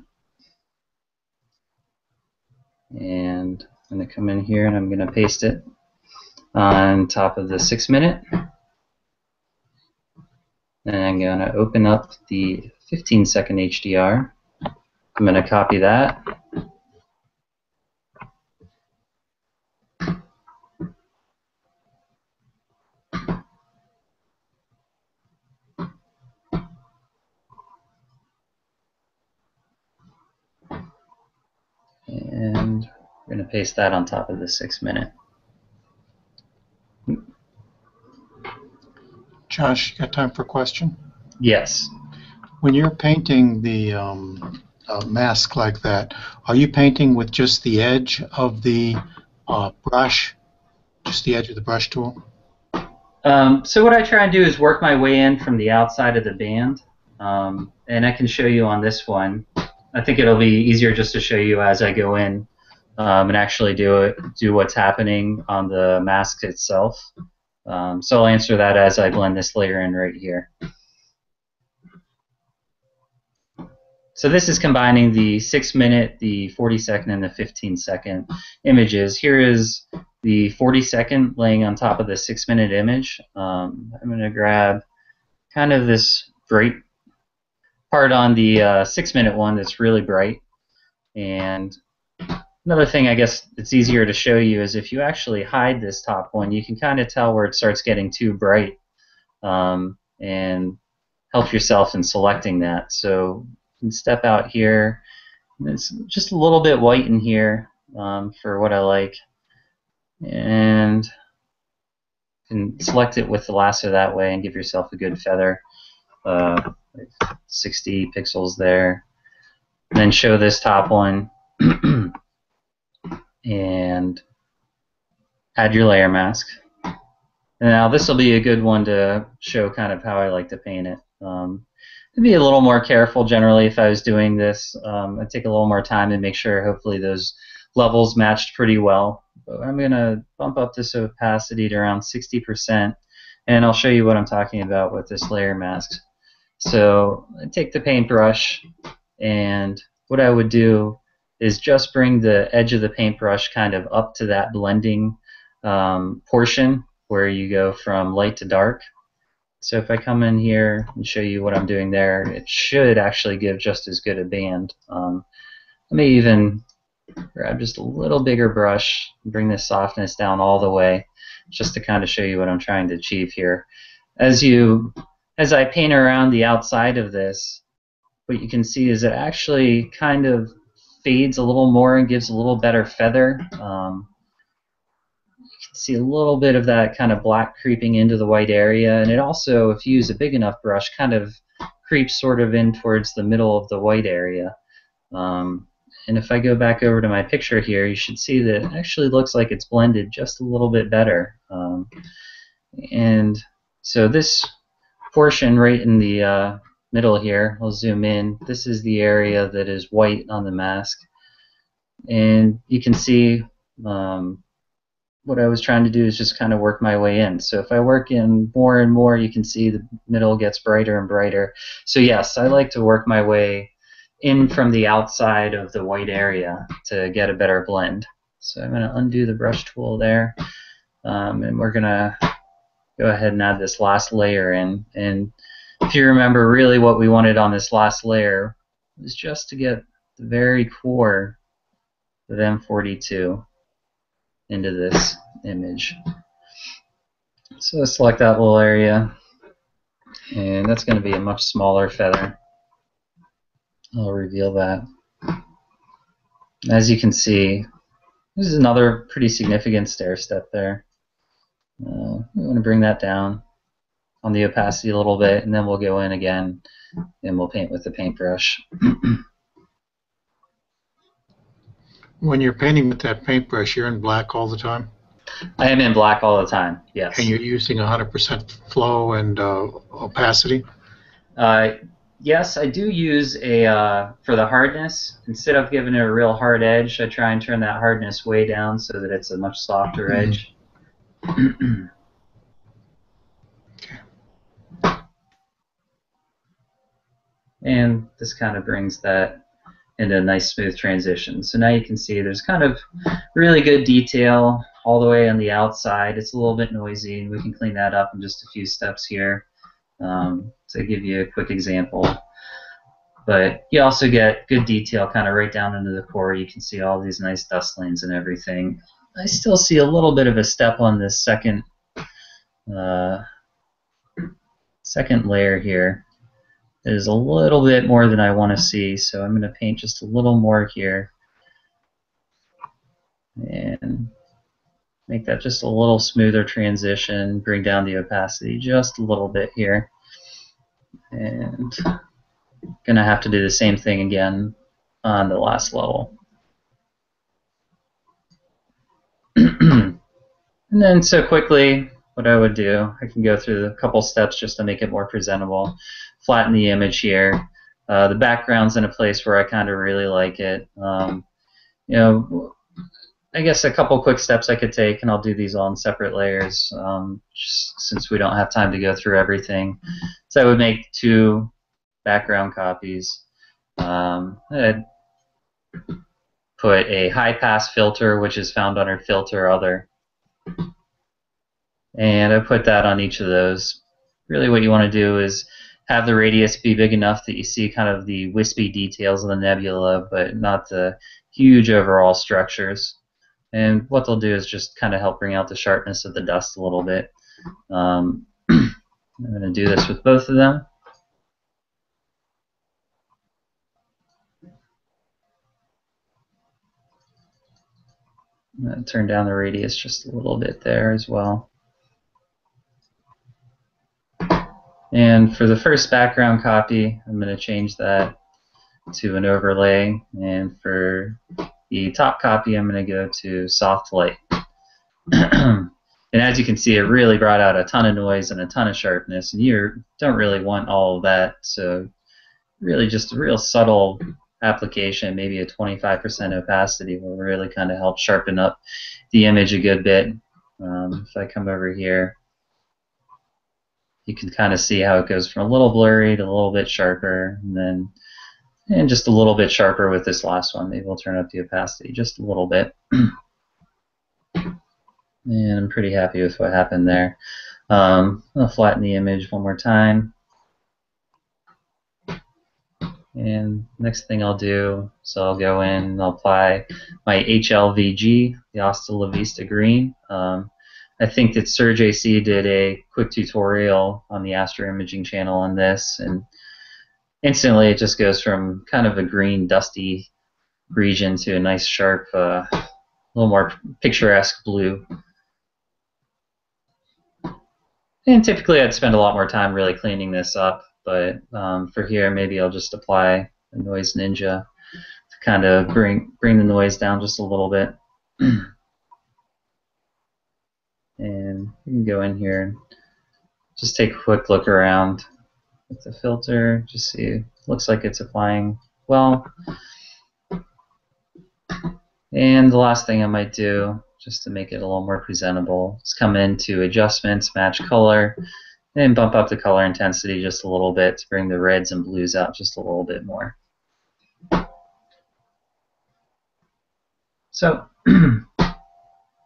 B: And I'm going to come in here and I'm going to paste it on top of the 6-minute. And I'm going to open up the 15-second HDR. I'm going to copy that. And we're going to paste that on top of the 6-minute.
C: Josh, you got time for a question?
B: Yes.
C: When you're painting the mask like that, are you painting with just the edge of the brush, just the edge of the brush tool?
B: So what I try and do is work my way in from the outside of the band, and I can show you on this one. I think it'll be easier just to show you as I go in and actually do what's happening on the mask itself. So I'll answer that as I blend this layer in right here. So this is combining the 6-minute, the 40-second, and the 15-second images. Here is the 40-second laying on top of the 6-minute image. I'm going to grab kind of this bright part on the 6-minute one that's really bright. And another thing I guess it's easier to show you is if you actually hide this top one, you can kind of tell where it starts getting too bright and help yourself in selecting that. So you can step out here. It's just a little bit white in here for what I like. And you can select it with the lasso that way and give yourself a good feather. Like 60 pixels there. And then show this top one and add your layer mask. And now this will be a good one to show kind of how I like to paint it. I'd be a little more careful generally if I was doing this. I'd take a little more time and make sure hopefully those levels matched pretty well. But I'm going to bump up this opacity to around 60%, and I'll show you what I'm talking about with this layer mask. So I take the paintbrush, and what I would do is just bring the edge of the paintbrush kind of up to that blending portion where you go from light to dark. So if I come in here and show you what I'm doing there, it should actually give just as good a band. I may even grab just a little bigger brush and bring this softness down all the way just to kind of show you what I'm trying to achieve here. As you as I paint around the outside of this, what you can see is it actually kind of fades a little more and gives a little better feather. You can see a little bit of that kind of black creeping into the white area, and it also, if you use a big enough brush, kind of creeps sort of in towards the middle of the white area. And if I go back over to my picture here, you should see that it actually looks like it's blended just a little bit better. And so this portion right in the middle here, I'll zoom in, this is the area that is white on the mask. And you can see what I was trying to do is just kind of work my way in. So if I work in more and more, you can see the middle gets brighter and brighter. So yes, I like to work my way in from the outside of the white area to get a better blend. So I'm going to undo the brush tool there, and we're going to go ahead and add this last layer in. And if you remember, really what we wanted on this last layer was just to get the very core of M42 into this image. So select that little area, and that's going to be a much smaller feather. I'll reveal that. As you can see, this is another pretty significant stair step there. We want to bring that down on the opacity a little bit, and then we'll go in again and we'll paint with the paintbrush.
C: When you're painting with that paintbrush, you're in black all the time?
B: I am in black all the time, yes.
C: And you're using 100% flow and opacity?
B: Yes, I do use a, for the hardness, instead of giving it a real hard edge, I try and turn that hardness way down so that it's a much softer edge. And this kind of brings that into a nice smooth transition. So now you can see there's kind of really good detail all the way on the outside. It's a little bit noisy, and we can clean that up in just a few steps here. To give you a quick example. But you also get good detail kind of right down into the core. You can see all these nice dust lanes and everything. I still see a little bit of a step on this second layer here. It is a little bit more than I want to see, so I'm going to paint just a little more here and make that just a little smoother transition, bring down the opacity just a little bit here. And gonna have to do the same thing again on the last level. And then so quickly, what I would do, I can go through a couple steps just to make it more presentable. Flatten the image here. The background's in a place where I kind of really like it. You know, I guess a couple quick steps I could take, and I'll do these all in separate layers, just since we don't have time to go through everything. So I would make 2 background copies. I'd put a high pass filter, which is found under Filter Other, and I put that on each of those. Really what you want to do is have the radius be big enough that you see kind of the wispy details of the nebula, but not the huge overall structures. And what they'll do is just kind of help bring out the sharpness of the dust a little bit. I'm going to do this with both of them. I'm going to turn down the radius just a little bit there as well. And for the first background copy, I'm going to change that to an overlay. And for the top copy, I'm going to go to soft light. And as you can see, it really brought out a ton of noise and a ton of sharpness. And you don't really want all of that. So really just a real subtle application, maybe a 25% opacity, will really kind of help sharpen up the image a good bit. If I come over here, you can kind of see how it goes from a little blurry to a little bit sharper, and just a little bit sharper with this last one. Maybe we'll turn up the opacity just a little bit. And I'm pretty happy with what happened there. I'll flatten the image one more time. And next thing I'll do, so I'll go in and I'll apply my HLVG, the Hasta La Vista Green. I I think that Surge AC did a quick tutorial on the Astro Imaging channel on this, and instantly it just goes from kind of a green, dusty region to a nice, sharp, a little more picturesque blue. And typically I'd spend a lot more time really cleaning this up, but for here maybe I'll just apply a Noise Ninja to kind of bring the noise down just a little bit. And you can go in here and just take a quick look around with the filter, just see, looks like it's applying well. And the last thing I might do, just to make it a little more presentable, is come into Adjustments, Match Color, and bump up the color intensity just a little bit to bring the reds and blues out just a little bit more. So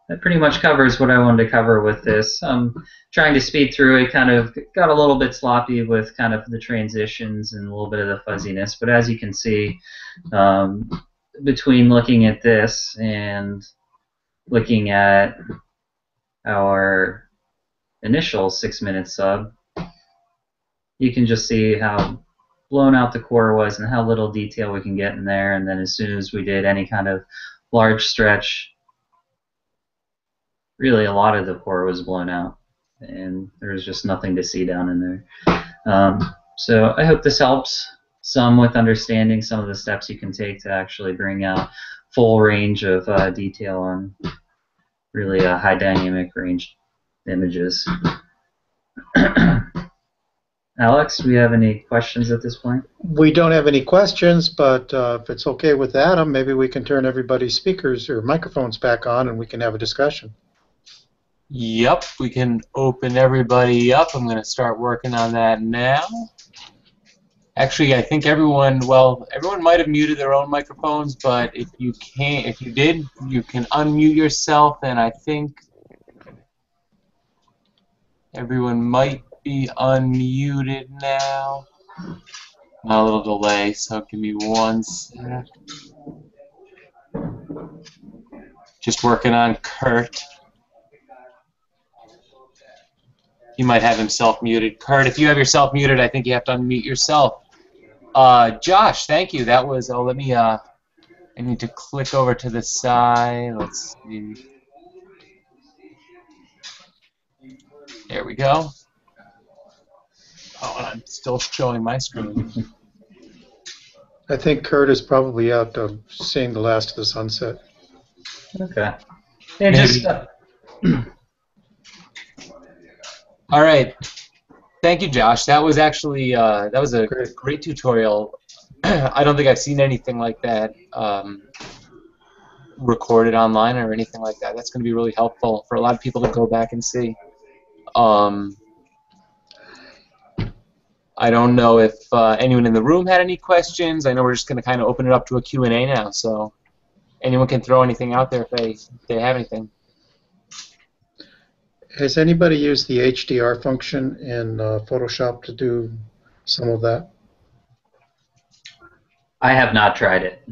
B: that pretty much covers what I wanted to cover with this. Trying to speed through it, kind of got a little bit sloppy with kind of the transitions and a little bit of the fuzziness, but as you can see, between looking at this and looking at our initial 6-minute sub, you can just see how blown out the core was and how little detail we can get in there, and then as soon as we did any kind of large stretch, really a lot of the core was blown out and there was just nothing to see down in there. So I hope this helps some with understanding some of the steps you can take to actually bring out full range of detail on really high dynamic range images. Alex, do we have any questions at this point?
C: We don't have any questions, but if it's okay with Adam, maybe we can turn everybody's speakers or microphones back on and we can have a discussion.
A: Yep, we can open everybody up. I'm going to start working on that now. Actually, I think everyone might have muted their own microphones, but if you did, you can unmute yourself, and I think everyone might be unmuted now. A little delay, so give me 1 sec. Just working on Kurt. He might have himself muted. Kurt, if you have yourself muted, I think you have to unmute yourself. Josh, thank you. That was, let me, I need to click over to the side. Let's see. There we go. Oh, and I'm still showing my screen.
C: I think Kurt is probably out seeing the last of the sunset.
B: Okay. And just,
A: all right. Thank you, Josh. That was actually that was a great tutorial. I don't think I've seen anything like that recorded online or anything like that. That's going to be really helpful for a lot of people to go back and see. I don't know if anyone in the room had any questions. I know we're just going to kind of open it up to a Q&A now, so anyone can throw anything out there if they have anything.
C: Has anybody used the HDR function in Photoshop to do some of that?
B: I have not tried it.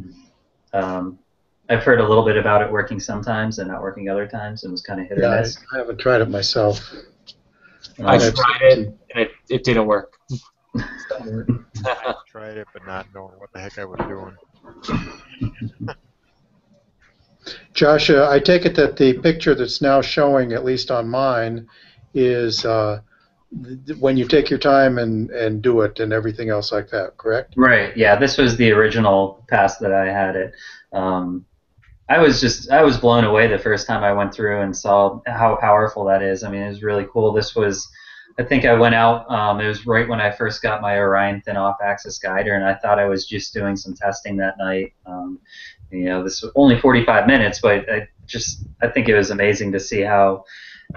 B: I've heard a little bit about it working sometimes and not working other times, and was kind of hit or miss.
C: I haven't tried it myself.
A: I tried it, and it didn't work.
D: I tried it, but not knowing what the heck I was doing.
C: Josh, I take it that the picture that's now showing, at least on mine, is when you take your time and do it and everything else like that, correct?
B: Right, yeah, this was the original pass that I had it. I was blown away the first time I went through and saw how powerful that is. I mean, it was really cool. This was, I think I went out, it was right when I first got my Orion thin off-axis guider, and I thought I was just doing some testing that night. You know, this was only 45 minutes, but I think it was amazing to see how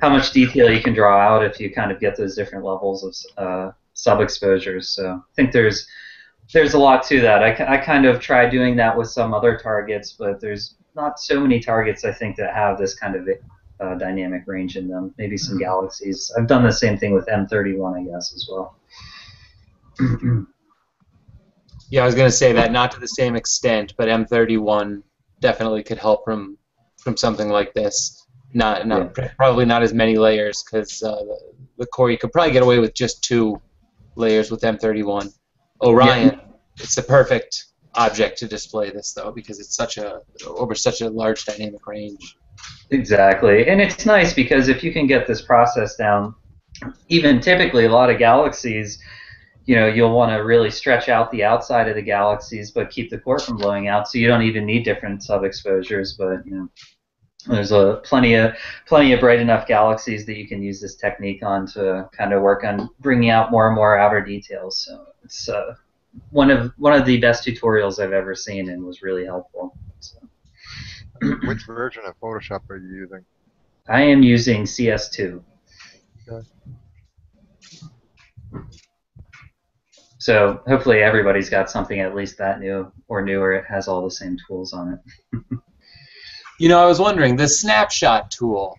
B: much detail you can draw out if you kind of get those different levels of sub-exposures. So I think there's a lot to that. I kind of tried doing that with some other targets, but there's not so many targets, I think, that have this kind of dynamic range in them. Maybe some galaxies. I've done the same thing with M31, I guess, as well.
A: Yeah, I was going to say that, not to the same extent, but M31 definitely could help from something like this. Probably not as many layers, because the core, you could probably get away with just 2 layers with M31. Orion,
B: Yeah.
A: it's the perfect object to display this, though, because it's over such a large dynamic range.
B: Exactly, and it's nice because if you can get this process down, even typically a lot of galaxies, you'll want to really stretch out the outside of the galaxies, but keep the core from blowing out. So you don't even need different sub-exposures. But there's plenty of bright enough galaxies that you can use this technique on to kind of work on bringing out more and more outer details. So it's one of the best tutorials I've ever seen, and was really helpful. So.
D: Which version of Photoshop are you using?
B: I am using CS2.
D: Okay.
B: So hopefully everybody's got something at least that new or newer. It has all the same tools on it.
A: I was wondering, the snapshot tool,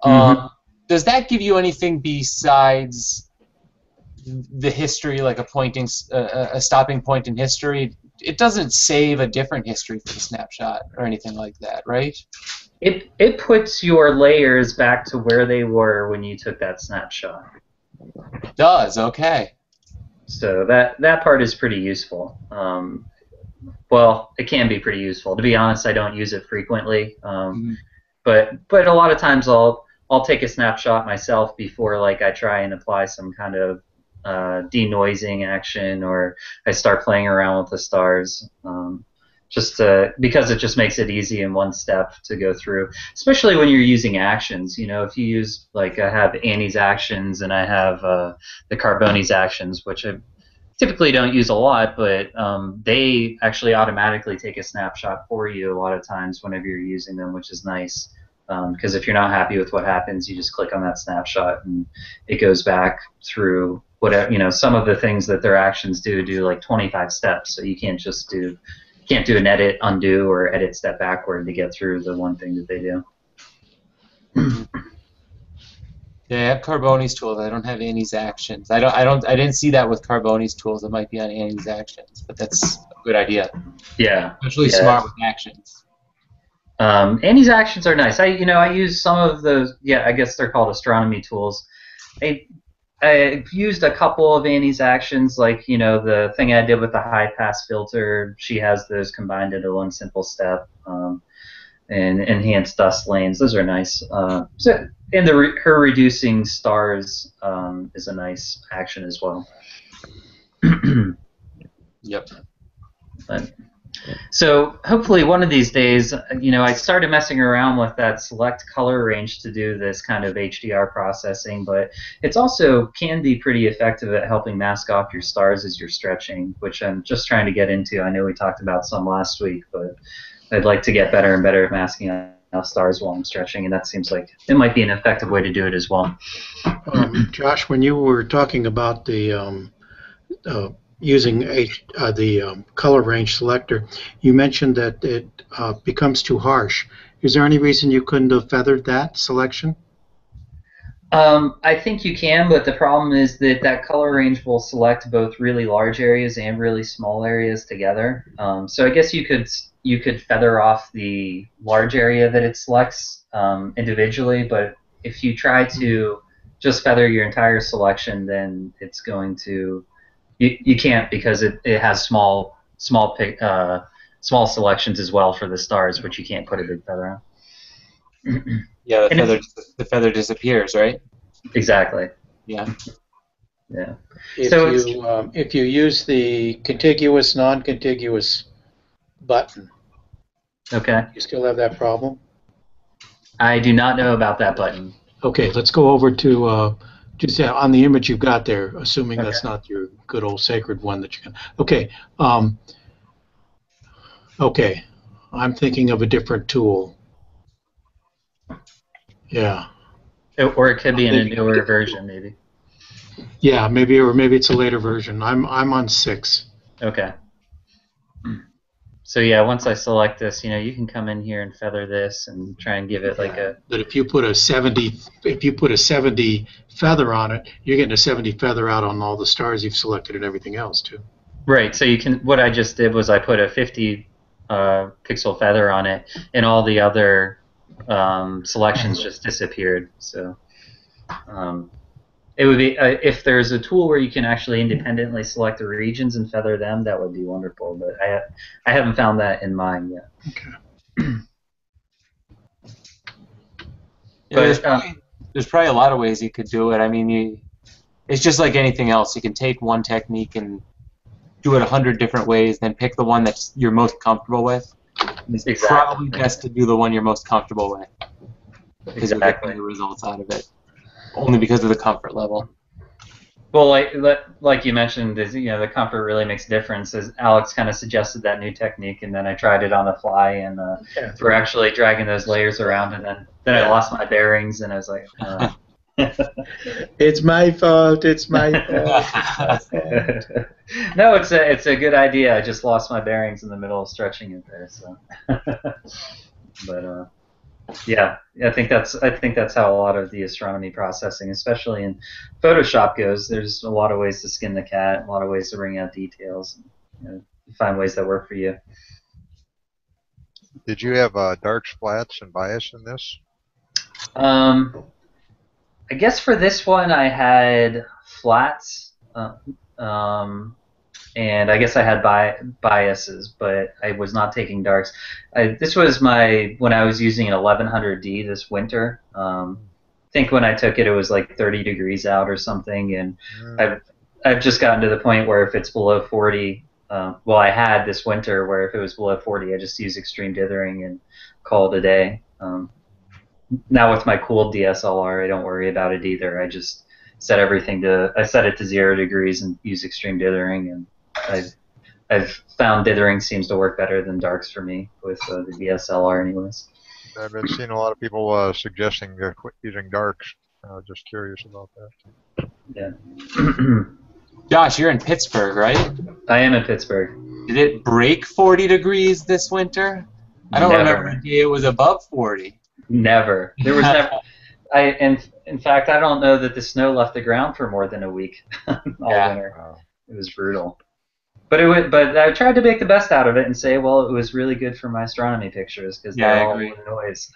A: does that give you anything besides the history, like a stopping point in history? It doesn't save a different history for the snapshot or anything like that, right?
B: It puts your layers back to where they were when you took that snapshot.
A: It does, okay.
B: So that part is pretty useful. Well, it can be pretty useful. To be honest, I don't use it frequently, but a lot of times I'll take a snapshot myself before I try and apply some kind of denoising action, or I start playing around with the stars, because it just makes it easy in one step to go through, especially when you're using actions. If you use, I have Annie's actions and I have the Carboni's actions, which I typically don't use a lot, but they actually automatically take a snapshot for you a lot of times whenever you're using them, which is nice. Because if you're not happy with what happens, you just click on that snapshot and it goes back through whatever, some of the things that their actions do 25 steps, so you can't do an edit, undo, or edit step backward to get through the one thing that they do.
A: Yeah, I have Carboni's tools. I don't have Annie's actions. I didn't see that with Carboni's tools. It might be on Annie's actions, but that's a good idea.
B: Yeah.
A: Especially smart with actions.
B: Annie's actions are nice. I use some of those. Yeah, I guess they're called astronomy tools. I've used a couple of Annie's actions, the thing I did with the high pass filter. She has those combined into one simple step, and enhanced dust lanes. Those are nice. And her reducing stars is a nice action as well.
A: Yep.
B: So hopefully one of these days, I started messing around with that select color range to do this kind of HDR processing, but it's also can be pretty effective at helping mask off your stars as you're stretching, which I'm just trying to get into. I know we talked about some last week, but I'd like to get better and better at masking off stars while I'm stretching, and that seems like it might be an effective way to do it as well.
C: Josh, when you were talking about the using the color range selector, you mentioned that it becomes too harsh. Is there any reason you couldn't have feathered that selection?
B: I think you can, but the problem is that color range will select both really large areas and really small areas together. So I guess you could feather off the large area that it selects individually, but if you try to just feather your entire selection, then it's going to you can't, because it has small selections as well for the stars, which you can't put a big feather on.
A: Yeah, the feather disappears, right?
B: Exactly.
A: Yeah.
B: Yeah.
C: If you use the contiguous, non-contiguous button,
B: okay,
C: you still have that problem?
B: I do not know about that button.
C: Okay, let's go over to just on the image you've got there, assuming that's not your good old sacred one that you can. Okay. Okay, I'm thinking of a different tool. Yeah.
B: Or it could be in a newer version, maybe.
C: Yeah, maybe, or maybe it's a later version. I'm on 6.
B: Okay. So yeah, once I select this, you can come in here and feather this and try and give it like a.
C: But if you put a 70 feather on it, you're getting a 70 feather out on all the stars you've selected and everything else too.
B: Right. So you can. What I just did was I put a 50 pixel feather on it, and all the other selections just disappeared. So it would be if there's a tool where you can actually independently select the regions and feather them, that would be wonderful. But I haven't found that in mine yet.
C: Okay.
A: Yeah,
B: But
A: there's probably a lot of ways you could do it. I mean, it's just like anything else. You can take one technique and do it 100 different ways, then pick the one that you're most comfortable with. It's
B: exactly.
A: probably best to do the one you're most comfortable with, because you'll get
B: Exactly.
A: better results out of it, only because of the comfort level.
B: Well, like you mentioned, the comfort really makes a difference. As Alex kind of suggested that new technique, and then I tried it on the fly, and we're actually dragging those layers around, and then I lost my bearings, and I was like,
E: It's my fault. It's my fault.
B: no, it's a good idea. I just lost my bearings in the middle of stretching it there. So, but yeah, I think that's how a lot of the astronomy processing, especially in Photoshop, goes. There's a lot of ways to skin the cat, a lot of ways to bring out details, find ways that work for you.
D: Did you have darks, flats, and bias in this?
B: I guess for this one I had flats, and I guess I had biases, but I was not taking darks. This was when I was using an 1100D this winter. I think when I took it, it was like 30 degrees out or something, and I've just gotten to the point where if it's below 40, well, I had this winter where if it was below 40, I just use extreme dithering and call it a day. Now with my cooled DSLR, I don't worry about it either. I just set it to 0 degrees and use extreme dithering, and I've found dithering seems to work better than darks for me with the DSLR anyways.
D: I've been seeing a lot of people suggesting quit using darks. Just curious about that.
B: Yeah.
A: Josh, you're in Pittsburgh, right?
B: I am in Pittsburgh.
A: Did it break 40 degrees this winter? I don't remember a day it was above 40.
B: Never. There was never. In fact, I don't know that the snow left the ground for more than a week all winter.
D: Wow.
B: It was brutal. But I tried to make the best out of it and say, well, it was really good for my astronomy pictures because they're all noise.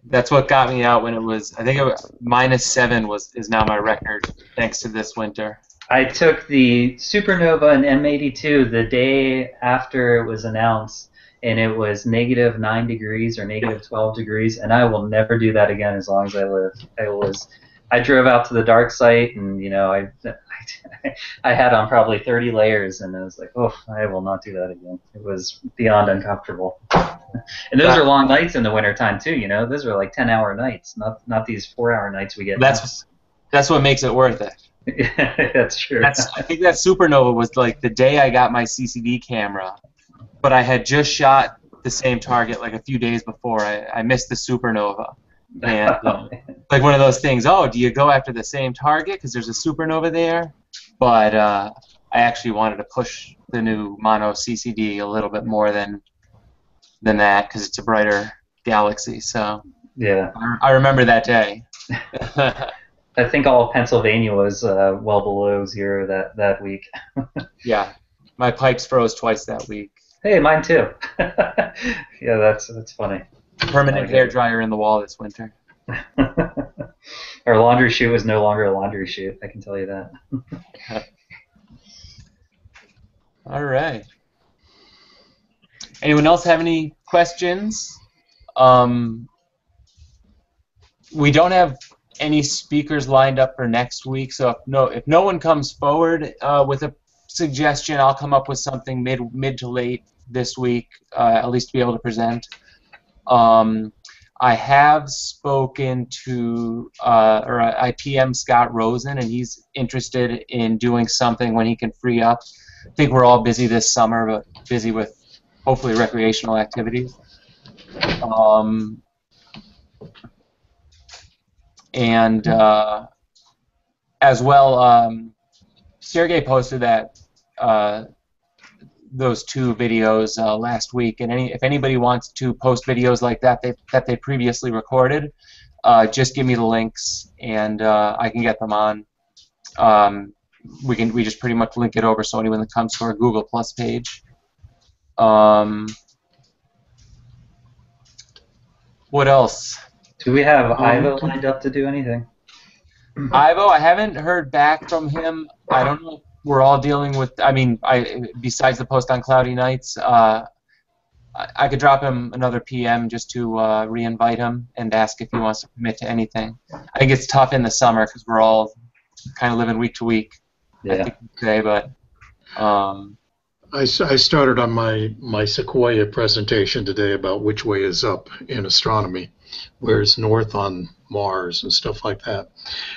A: That's what got me out when it was. I think it was -7 is now my record thanks to this winter.
B: I took the supernova in M82 the day after it was announced, and it was -9 degrees or -12 degrees, and I will never do that again as long as I live. I drove out to the dark site, and I had on probably 30 layers, and I was like, oh, I will not do that again. It was beyond uncomfortable. And those are long nights in the wintertime too. Those are like 10-hour nights, not these 4-hour nights we get.
A: That's what makes it worth it.
B: That's true.
A: I think that supernova was like the day I got my CCD camera, but I had just shot the same target like a few days before. I missed the supernova, and like one of those things. Oh, do you go after the same target because there's a supernova there? But I actually wanted to push the new mono CCD a little bit more than that because it's a brighter galaxy. So
B: yeah,
A: I remember that day.
B: I think all of Pennsylvania was well below 0 that week.
A: Yeah, my pipes froze twice that week.
B: Hey, mine too. Yeah, that's funny.
A: Permanent hair dryer in the wall this winter.
B: Our laundry chute was no longer a laundry chute, I can tell you that.
A: All right. Anyone else have any questions? We don't have any speakers lined up for next week, so if no one comes forward with a suggestion, I'll come up with something mid to late this week, at least to be able to present. I have spoken to, or I PM Scott Rosen, and he's interested in doing something when he can free up. I think we're all busy this summer, but busy with hopefully recreational activities. And as well, Sergey posted that those 2 videos last week, and if anybody wants to post videos like that they previously recorded, just give me the links and I can get them on. We just pretty much link it over so anyone that comes to our Google Plus page. What else?
B: Do we have Ivo lined up to do anything?
A: Ivo, I haven't heard back from him. I don't know if we're all dealing with, I mean, besides the post on cloudy nights, I could drop him another PM just to re-invite him and ask if he wants to commit to anything. I think it's tough in the summer because we're all kind of living week to week,
B: Yeah.
A: I think today, but
C: I started on my Sequoia presentation today about which way is up in astronomy, where's north on Mars and stuff like that.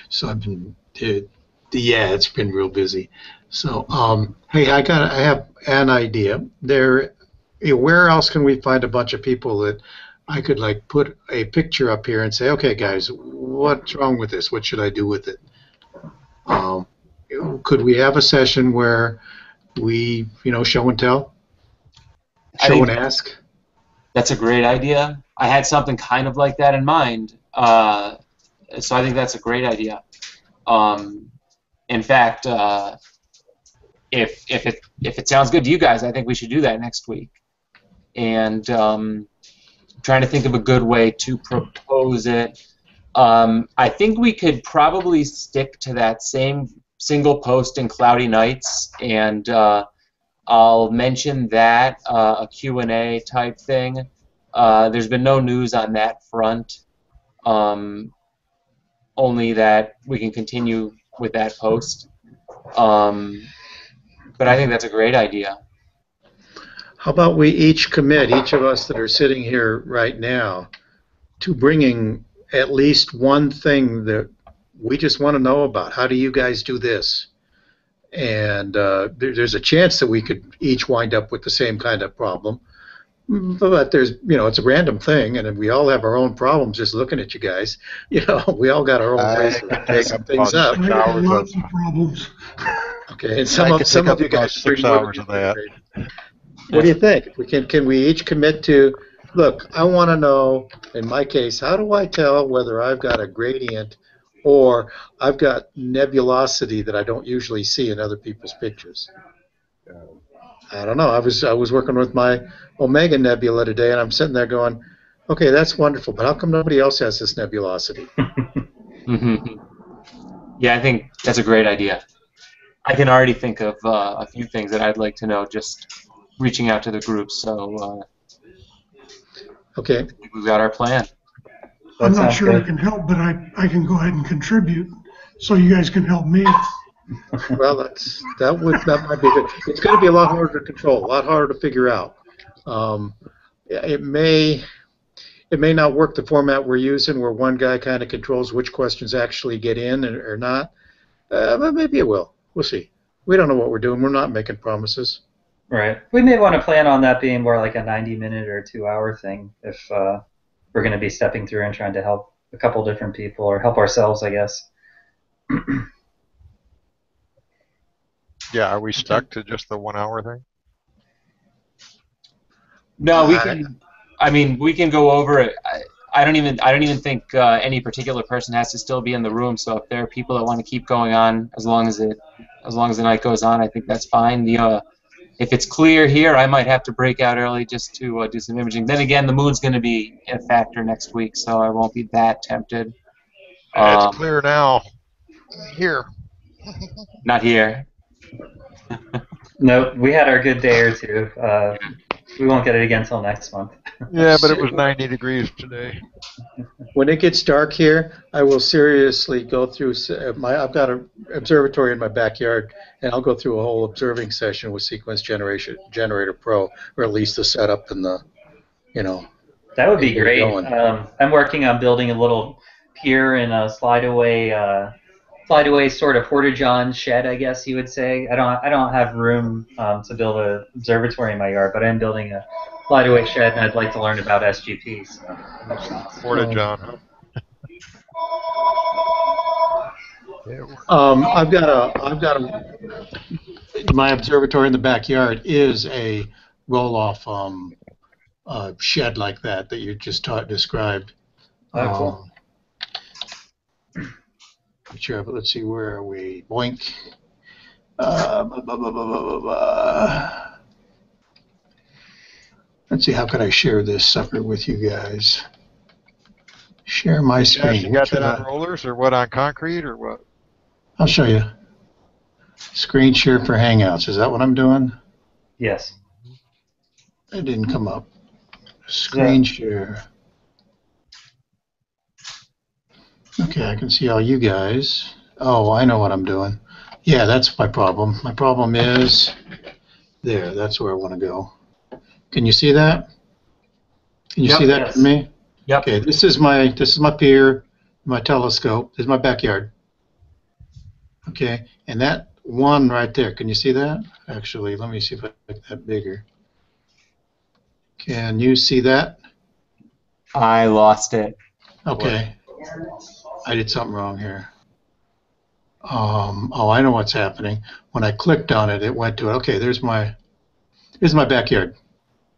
C: So I've been, it's been real busy. So, hey, I have an idea. Where else can we find a bunch of people that I could like put a picture up here and say, okay, guys, what's wrong with this? What should I do with it? Could we have a session where we, show and tell, show and ask?
A: That's a great idea. I had something kind of like that in mind, so I think that's a great idea. In fact, if it sounds good to you guys, I think we should do that next week. And trying to think of a good way to propose it. I think we could probably stick to that same single post in cloudy nights, and I'll mention that, a Q&A type thing. There's been no news on that front, only that we can continue with that post. But I think that's a great idea.
C: How about we each commit, each of us that are sitting here right now, to bringing at least one thing that we just want to know about. How do you guys do this? And there's a chance that we could each wind up with the same kind of problem. But there's, it's a random thing, and we all have our own problems just looking at you guys. We all got our own ways of taking things up.
F: I got lots of problems.
C: Okay, and some of you guys
D: 6 hours of that.
C: What do you think? Can we each commit to, look, I want to know, in my case, how do I tell whether I've got a gradient or I've got nebulosity that I don't usually see in other people's pictures? I don't know. I was working with my Omega Nebula today, and I'm sitting there going, okay, that's wonderful, but how come nobody else has this nebulosity?
A: Yeah, I think that's a great idea. I can already think of a few things that I'd like to know just reaching out to the group, so
C: okay.
A: We've got our plan.
F: I'm not sure I can help, but I can go ahead and contribute so you guys can help me.
C: Well, that might be good. It's going to be a lot harder to control, a lot harder to figure out. It may not work the format we're using, where one guy kind of controls which questions actually get in or not. But maybe it will. We'll see. We don't know what we're doing. We're not making promises.
B: Right. We may want to plan on that being more like a 90-minute or 2-hour thing if we're going to be stepping through and trying to help a couple different people or help ourselves, I guess.
D: Yeah, are we stuck to just the 1 hour thing?
A: No, we can. I mean, we can go over it. I don't even think any particular person has to still be in the room. So if there are people that want to keep going on, as long as the night goes on, I think that's fine. If it's clear here, I might have to break out early just to do some imaging. Then again, the moon's going to be a factor next week, so I won't be that tempted.
D: It's clear now. Here.
A: Not here.
B: No, we had our good day or two. We won't get it again until next month.
D: Yeah, but it was 90 degrees today.
C: When it gets dark here, I will seriously go through I've got an observatory in my backyard, and I'll go through a whole observing session with Sequence Generator Pro, or at least the setup and the,
B: That would be great. I'm working on building a little pier and a slide away sort of porta-john shed, I guess you would say. I don't have room to build an observatory in my yard, but I'm building a slide-away shed, and I'd like to learn about SGPs. So.
D: Porta-john.
C: I've got my observatory in the backyard is a roll-off shed like that you just described.
B: Oh, cool.
C: Sure, but let's see, where are we? Boink. Let's see, how can I share this sucker with you guys? Share my
D: Josh,
C: screen.
D: you got
C: Which
D: that
C: one?
D: on rollers or what? On concrete or what?
C: I'll show you. Screen share for Hangouts. Is that what I'm doing?
B: Yes.
C: It didn't come up. Screen share. Okay, I can see all you guys. Oh, I know what I'm doing. Yeah, that's my problem. My problem is there. That's where I want to go. Can you see that? Can you
A: Yep.
C: see that
B: Yes.
C: to me?
A: Yep.
C: Okay, this is my pier, my telescope. This is my backyard. Okay, and that one right there. Can you see that? Actually, let me see if I make that bigger. Can you see that?
A: I lost it.
C: Okay, I did something wrong here. Oh, I know what's happening. When I clicked on it, it went to it. Okay, there's my backyard.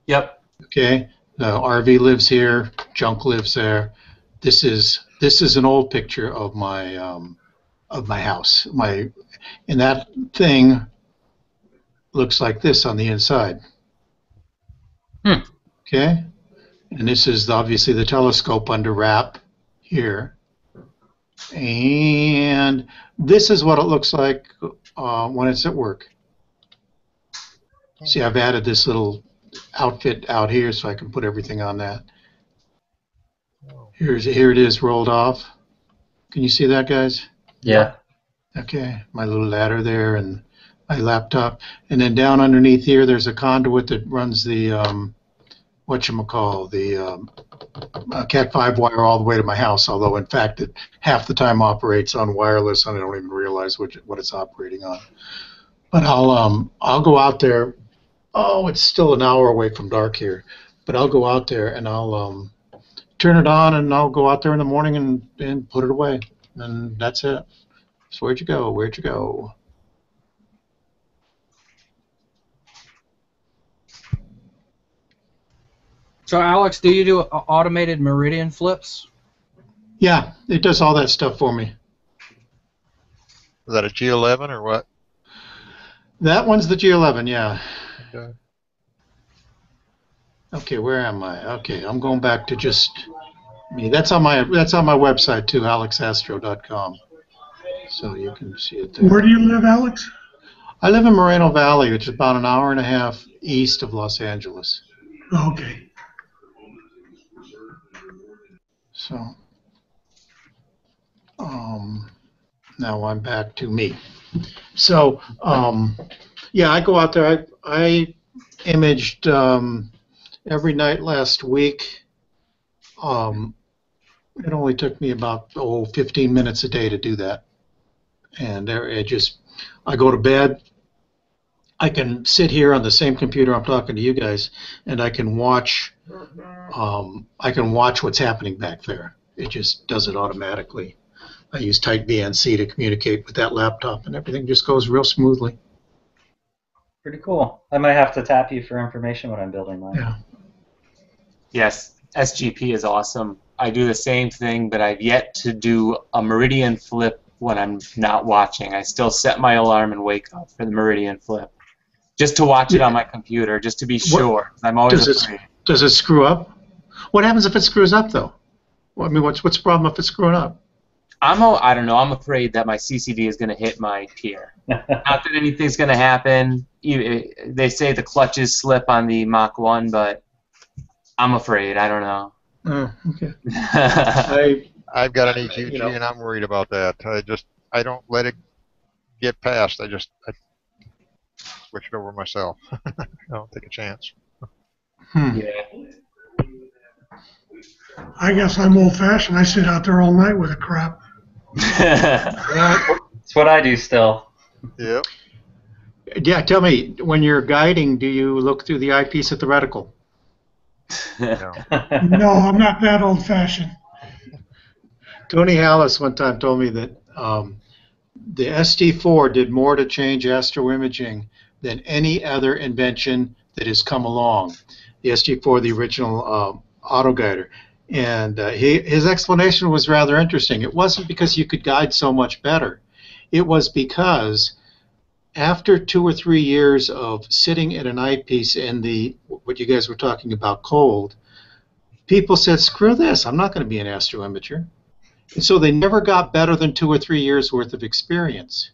A: Yep.
C: Okay, the RV lives here. Junk lives there. This is an old picture of my house. And that thing looks like this on the inside. Okay, and this is obviously the telescope under wrap here. And this is what it looks like when it's at work. See, I've added this little outfit out here so I can put everything on that. Here it is rolled off. Can you see that, guys?
B: Yeah.
C: Okay, my little ladder there and my laptop. And then down underneath here, there's a conduit that runs the, whatchamacall, the Cat5 wire all the way to my house, although in fact it half the time operates on wireless and I don't even realize what it's operating on. But I'll go out there. Oh, it's still an hour away from dark here, but I'll go out there and I'll turn it on and I'll go out there in the morning and put it away, and that's it. So where'd you go? Where'd you go?
G: So, Alex, do you do automated meridian flips?
C: Yeah, it does all that stuff for me.
D: Is that a G11 or what?
C: That one's the G11, yeah.
D: Okay.
C: Okay, where am I? Okay, I'm going back to just me. That's on my website too, alexastro.com. So you can see it there.
F: Where do you live, Alex?
C: I live in Moreno Valley, which is about an hour and a half east of Los Angeles.
F: Okay.
C: So, now I'm back to me. So, yeah, I go out there. I imaged every night last week. It only took me about 15 minutes a day to do that. And I go to bed. I can sit here on the same computer I'm talking to you guys, and I can watch what's happening back there. It just does it automatically. I use Type VNC to communicate with that laptop, and everything just goes real smoothly.
B: Pretty cool. I might have to tap you for information when I'm building mine.
C: Yeah.
A: Yes, SGP is awesome. I do the same thing, but I've yet to do a meridian flip when I'm not watching. I still set my alarm and wake up for the meridian flip, just to watch it on my computer, just to be sure. I'm always afraid.
C: Does it screw up? What happens if it screws up, though? Well, I mean, what's the problem if it's screwing up?
A: I don't know. I'm afraid that my CCD is going to hit my pier. Not that anything's going to happen. They say the clutches slip on the Mach 1, but I'm afraid. I don't know.
C: Okay.
D: I've got an EQG and I'm worried about that. I don't let it get past. I switch it over myself. I don't take a chance.
A: Yeah.
F: I guess I'm old-fashioned. I sit out there all night with a crap.
B: It's what I do still.
D: Yep.
C: Yeah, tell me, when you're guiding, do you look through the eyepiece at the reticle?
D: No.
F: No, I'm not that old-fashioned.
C: Tony Hallis one time told me that the ST4 did more to change astroimaging than any other invention that has come along. The ST4, the original autoguider. And his explanation was rather interesting. It wasn't because you could guide so much better. It was because after 2 or 3 years of sitting at an eyepiece in what you guys were talking about, cold, people said, screw this, I'm not going to be an astro imager. And so they never got better than 2 or 3 years worth of experience.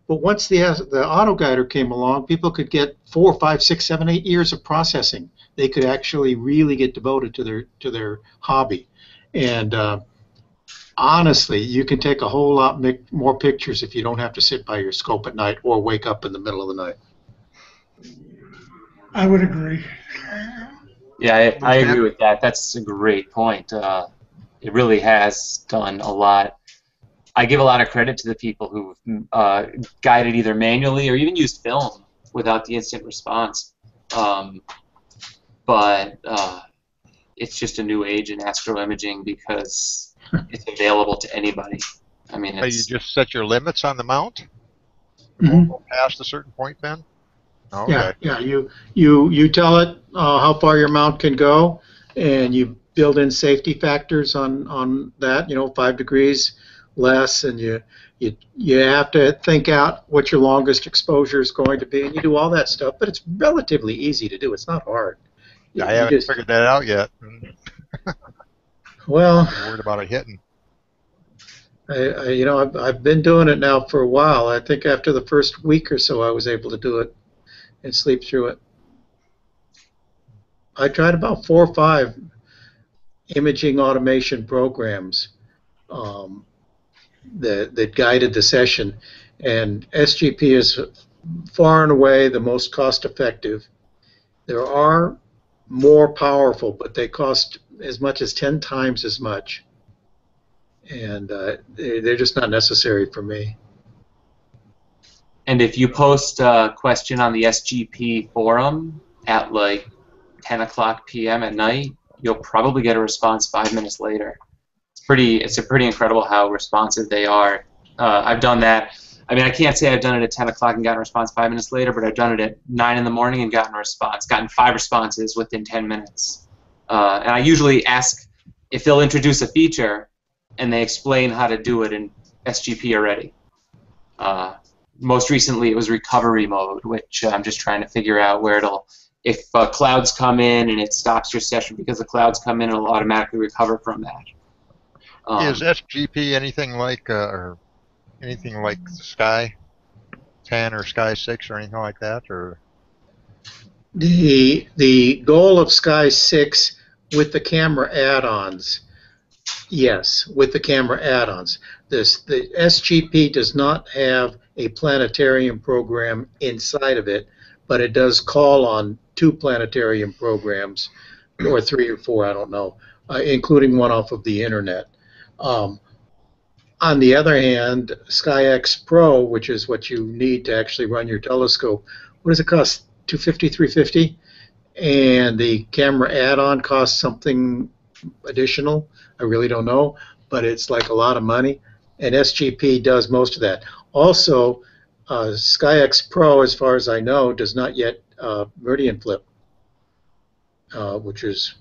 C: But once the AutoGuider came along, people could get 4, 5, 6, 7, 8 years of processing. They could actually really get devoted to their hobby. And honestly, you can take a whole lot more pictures if you don't have to sit by your scope at night or wake up in the middle of the night.
F: I would agree.
A: Yeah, I agree with that. That's a great point. It really has done a lot. I give a lot of credit to the people who've guided either manually or even used film without the instant response. But it's just a new age in astroimaging because it's available to anybody. I mean,
D: So you just set your limits on the mount?
C: Mm-hmm.
D: Go past a certain point then? Okay.
C: Yeah. You tell it how far your mount can go, and you build in safety factors on that. 5 degrees less, and you have to think out what your longest exposure is going to be, and you do all that stuff. But it's relatively easy to do. It's not hard.
D: I haven't figured that out yet.
C: Well,
D: I'm worried about it hitting.
C: I've been doing it now for a while. I think after the first week or so, I was able to do it and sleep through it. I tried about 4 or 5 imaging automation programs that guided the session, and SGP is far and away the most cost-effective. There are more powerful, but they cost as much as 10 times as much, and they're just not necessary for me.
A: And if you post a question on the SGP forum at like 10 o'clock p.m. at night, you'll probably get a response 5 minutes later. It's pretty incredible how responsive they are. I've done that. I mean, I can't say I've done it at 10 o'clock and gotten a response 5 minutes later, but I've done it at 9 in the morning and gotten 5 responses within 10 minutes. And I usually ask if they'll introduce a feature, and they explain how to do it in SGP already. Most recently, it was recovery mode, which I'm just trying to figure out where if clouds come in and it stops your session because the clouds come in, it'll automatically recover from that.
D: Is SGP anything like Sky 10 or Sky 6 or anything like that, or?
C: The goal of Sky 6 with the camera add-ons, yes, with the camera add-ons. The SGP does not have a planetarium program inside of it, but it does call on 2 planetarium programs, or 3 or 4, I don't know, including one off of the internet. On the other hand, SkyX Pro, which is what you need to actually run your telescope, what does it cost? $250, $350? And the camera add-on costs something additional. I really don't know, but it's like a lot of money. And SGP does most of that. Also, SkyX Pro, as far as I know, does not yet meridian flip, which is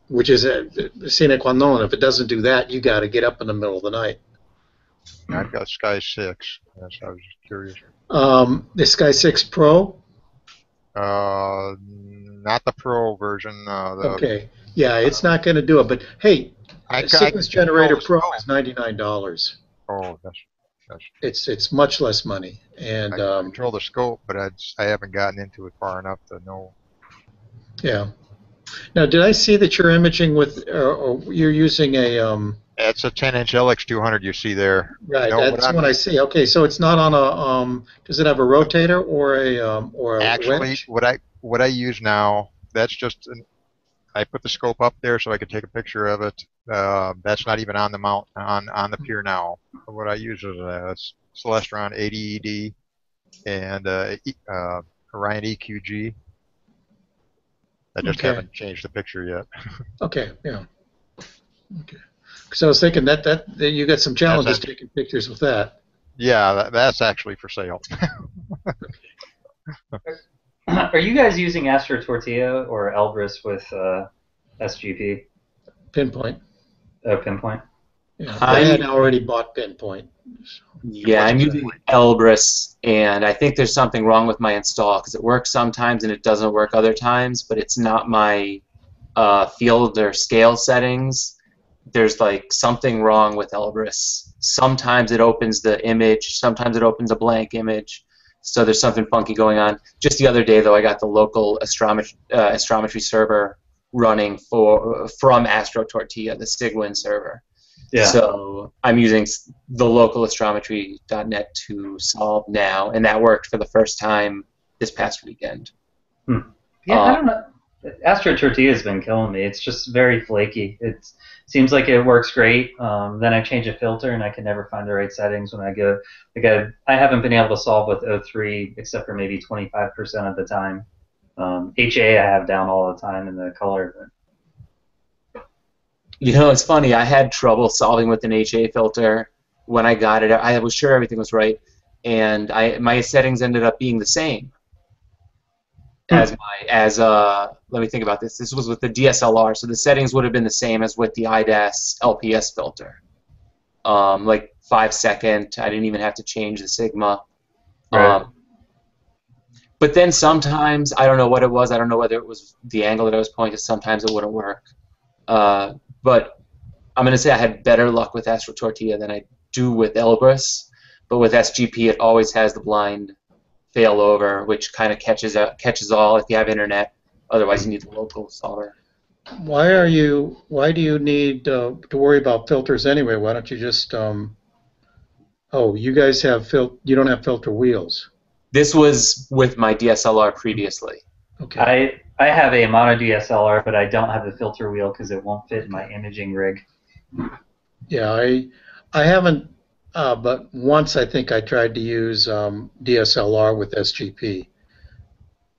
C: a sine qua non. If it doesn't do that, you got to get up in the middle of the night.
D: I've got Sky 6. Yes, I was just curious.
C: The Sky 6 Pro?
D: Not the Pro version.
C: Okay. Yeah, it's not going to do it. But hey, Sickness Generator Pro is $99.
D: Oh, that's.
C: It's much less money. And
D: I control the scope, but I haven't gotten into it far enough to know.
C: Yeah. Now, did I see that you're imaging with, or you're using a?
D: It's a 10-inch LX200 you see there.
C: Right, that's what I see. Okay, so it's not on a. Does it have a rotator or a
D: Actually,
C: winch?
D: what I use now, that's just I put the scope up there so I could take a picture of it. That's not even on the mount on the pier now. What I use is a Celestron 80 ED and Orion EQG. I just haven't changed the picture yet.
C: Okay, yeah. Okay. Because I was thinking that you got some challenges taking pictures with that.
D: Yeah, that's actually for sale.
B: Are you guys using Astro Tortilla or Elbrus with SGP?
C: Pinpoint.
B: Oh, Pinpoint.
C: Yeah, I had already bought Pinpoint. So.
A: Yeah, I'm using Elbrus, and I think there's something wrong with my install because it works sometimes and it doesn't work other times, but it's not my field or scale settings, there's like something wrong with Elbrus. Sometimes it opens the image, sometimes it opens a blank image. So there's something funky going on. Just the other day, though, I got the local astrometry server running from Astro Tortilla, the Sigwin server.
B: Yeah.
A: So I'm using the local astrometry.net to solve now, and that worked for the first time this past weekend.
B: Yeah, I don't know. Astro Tortilla has been killing me. It's just very flaky. It seems like it works great. Then I change a filter and I can never find the right settings when I go. Like I haven't been able to solve with O3 except for maybe 25% of the time. HA I have down all the time in the color.
A: You know, it's funny. I had trouble solving with an HA filter when I got it. I was sure everything was right, and my settings ended up being the same as let me think about this. This was with the DSLR, so the settings would have been the same as with the IDAS LPS filter. Like 5 second. I didn't even have to change the sigma.
B: Right.
A: But then sometimes, I don't know what it was. I don't know whether it was the angle that I was pointing to. Sometimes it wouldn't work. But I'm going to say I had better luck with Astro Tortilla than I do with Elbrus. But with SGP, it always has the blind failover, which kind of catches all if you have internet. Otherwise, you need the local solver.
C: Why do you need to worry about filters anyway? Why don't you just oh, you guys have you don't have filter wheels.
A: This was with my DSLR previously.
B: Okay. I have a mono DSLR, but I don't have the filter wheel because it won't fit in my imaging rig.
C: Yeah, I haven't, but once I think I tried to use DSLR with SGP.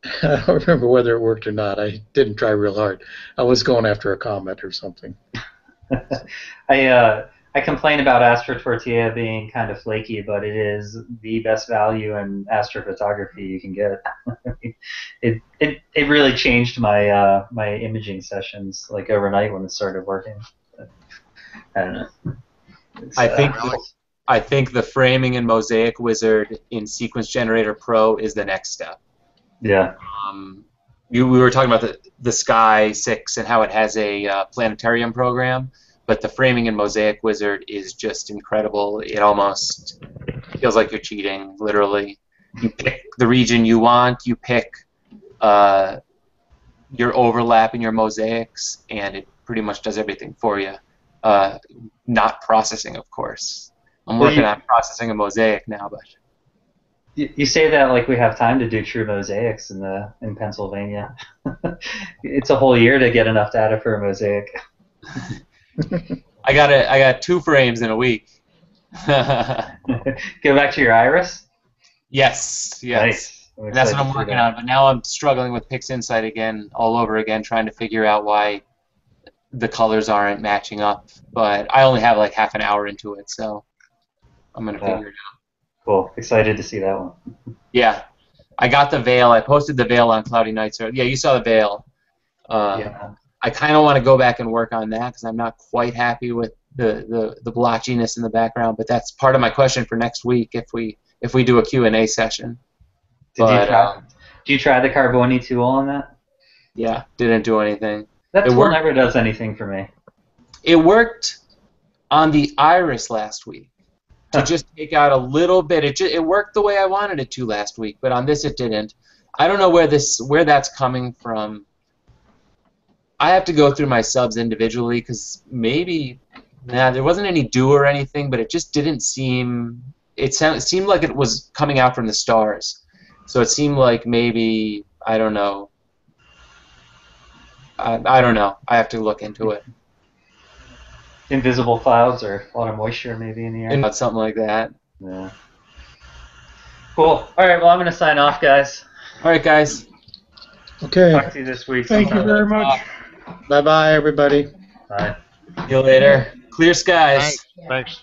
C: I don't remember whether it worked or not. I didn't try real hard. I was going after a comet or something.
B: I complain about Astro Tortilla being kind of flaky, but it is the best value in astrophotography you can get. it really changed my my imaging sessions like overnight when it started working. I don't know.
A: I think the framing in Mosaic Wizard in Sequence Generator Pro is the next step.
B: Yeah.
A: We were talking about the Sky 6 and how it has a planetarium program. But the framing in Mosaic Wizard is just incredible. It almost feels like you're cheating, literally. You pick the region you want, you pick your overlap in your mosaics, and it pretty much does everything for you. Not processing, of course. I'm working on processing a mosaic now, but...
B: You say that like we have time to do true mosaics in Pennsylvania. It's a whole year to get enough data for a mosaic.
A: I got 2 frames in a week.
B: Go back to your iris?
A: Yes.
B: Nice.
A: And that's what I'm working on. But now I'm struggling with PixInsight again, all over again, trying to figure out why the colors aren't matching up. But I only have like half an hour into it, so I'm gonna figure it out.
B: Cool. Excited to see that one.
A: Yeah. I got the veil. I posted the veil on Cloudy Nights. Yeah, you saw the veil.
B: Yeah.
A: I kind of want to go back and work on that because I'm not quite happy with the blotchiness in the background. But that's part of my question for next week if we do a Q&A session.
B: Do you try the Carboni tool on that?
A: Yeah, didn't do anything.
B: That tool never does anything for me.
A: It worked on the iris last week to just take out a little bit. It worked the way I wanted it to last week, but on this it didn't. I don't know where that's coming from. I have to go through my subs individually because maybe there wasn't any dew or anything, but it just didn't seem. It seemed like it was coming out from the stars, so it seemed like maybe I don't know. I don't know. I have to look into it.
B: Invisible clouds or a lot of moisture maybe in the air.
A: Something like that.
B: Yeah. Cool. All right. Well, I'm gonna sign off, guys.
A: All right, guys.
C: Okay.
B: Talk to you this week.
F: Thank you very much.
C: Bye-bye, everybody.
B: Bye.
A: See you later. Clear skies.
D: Thanks.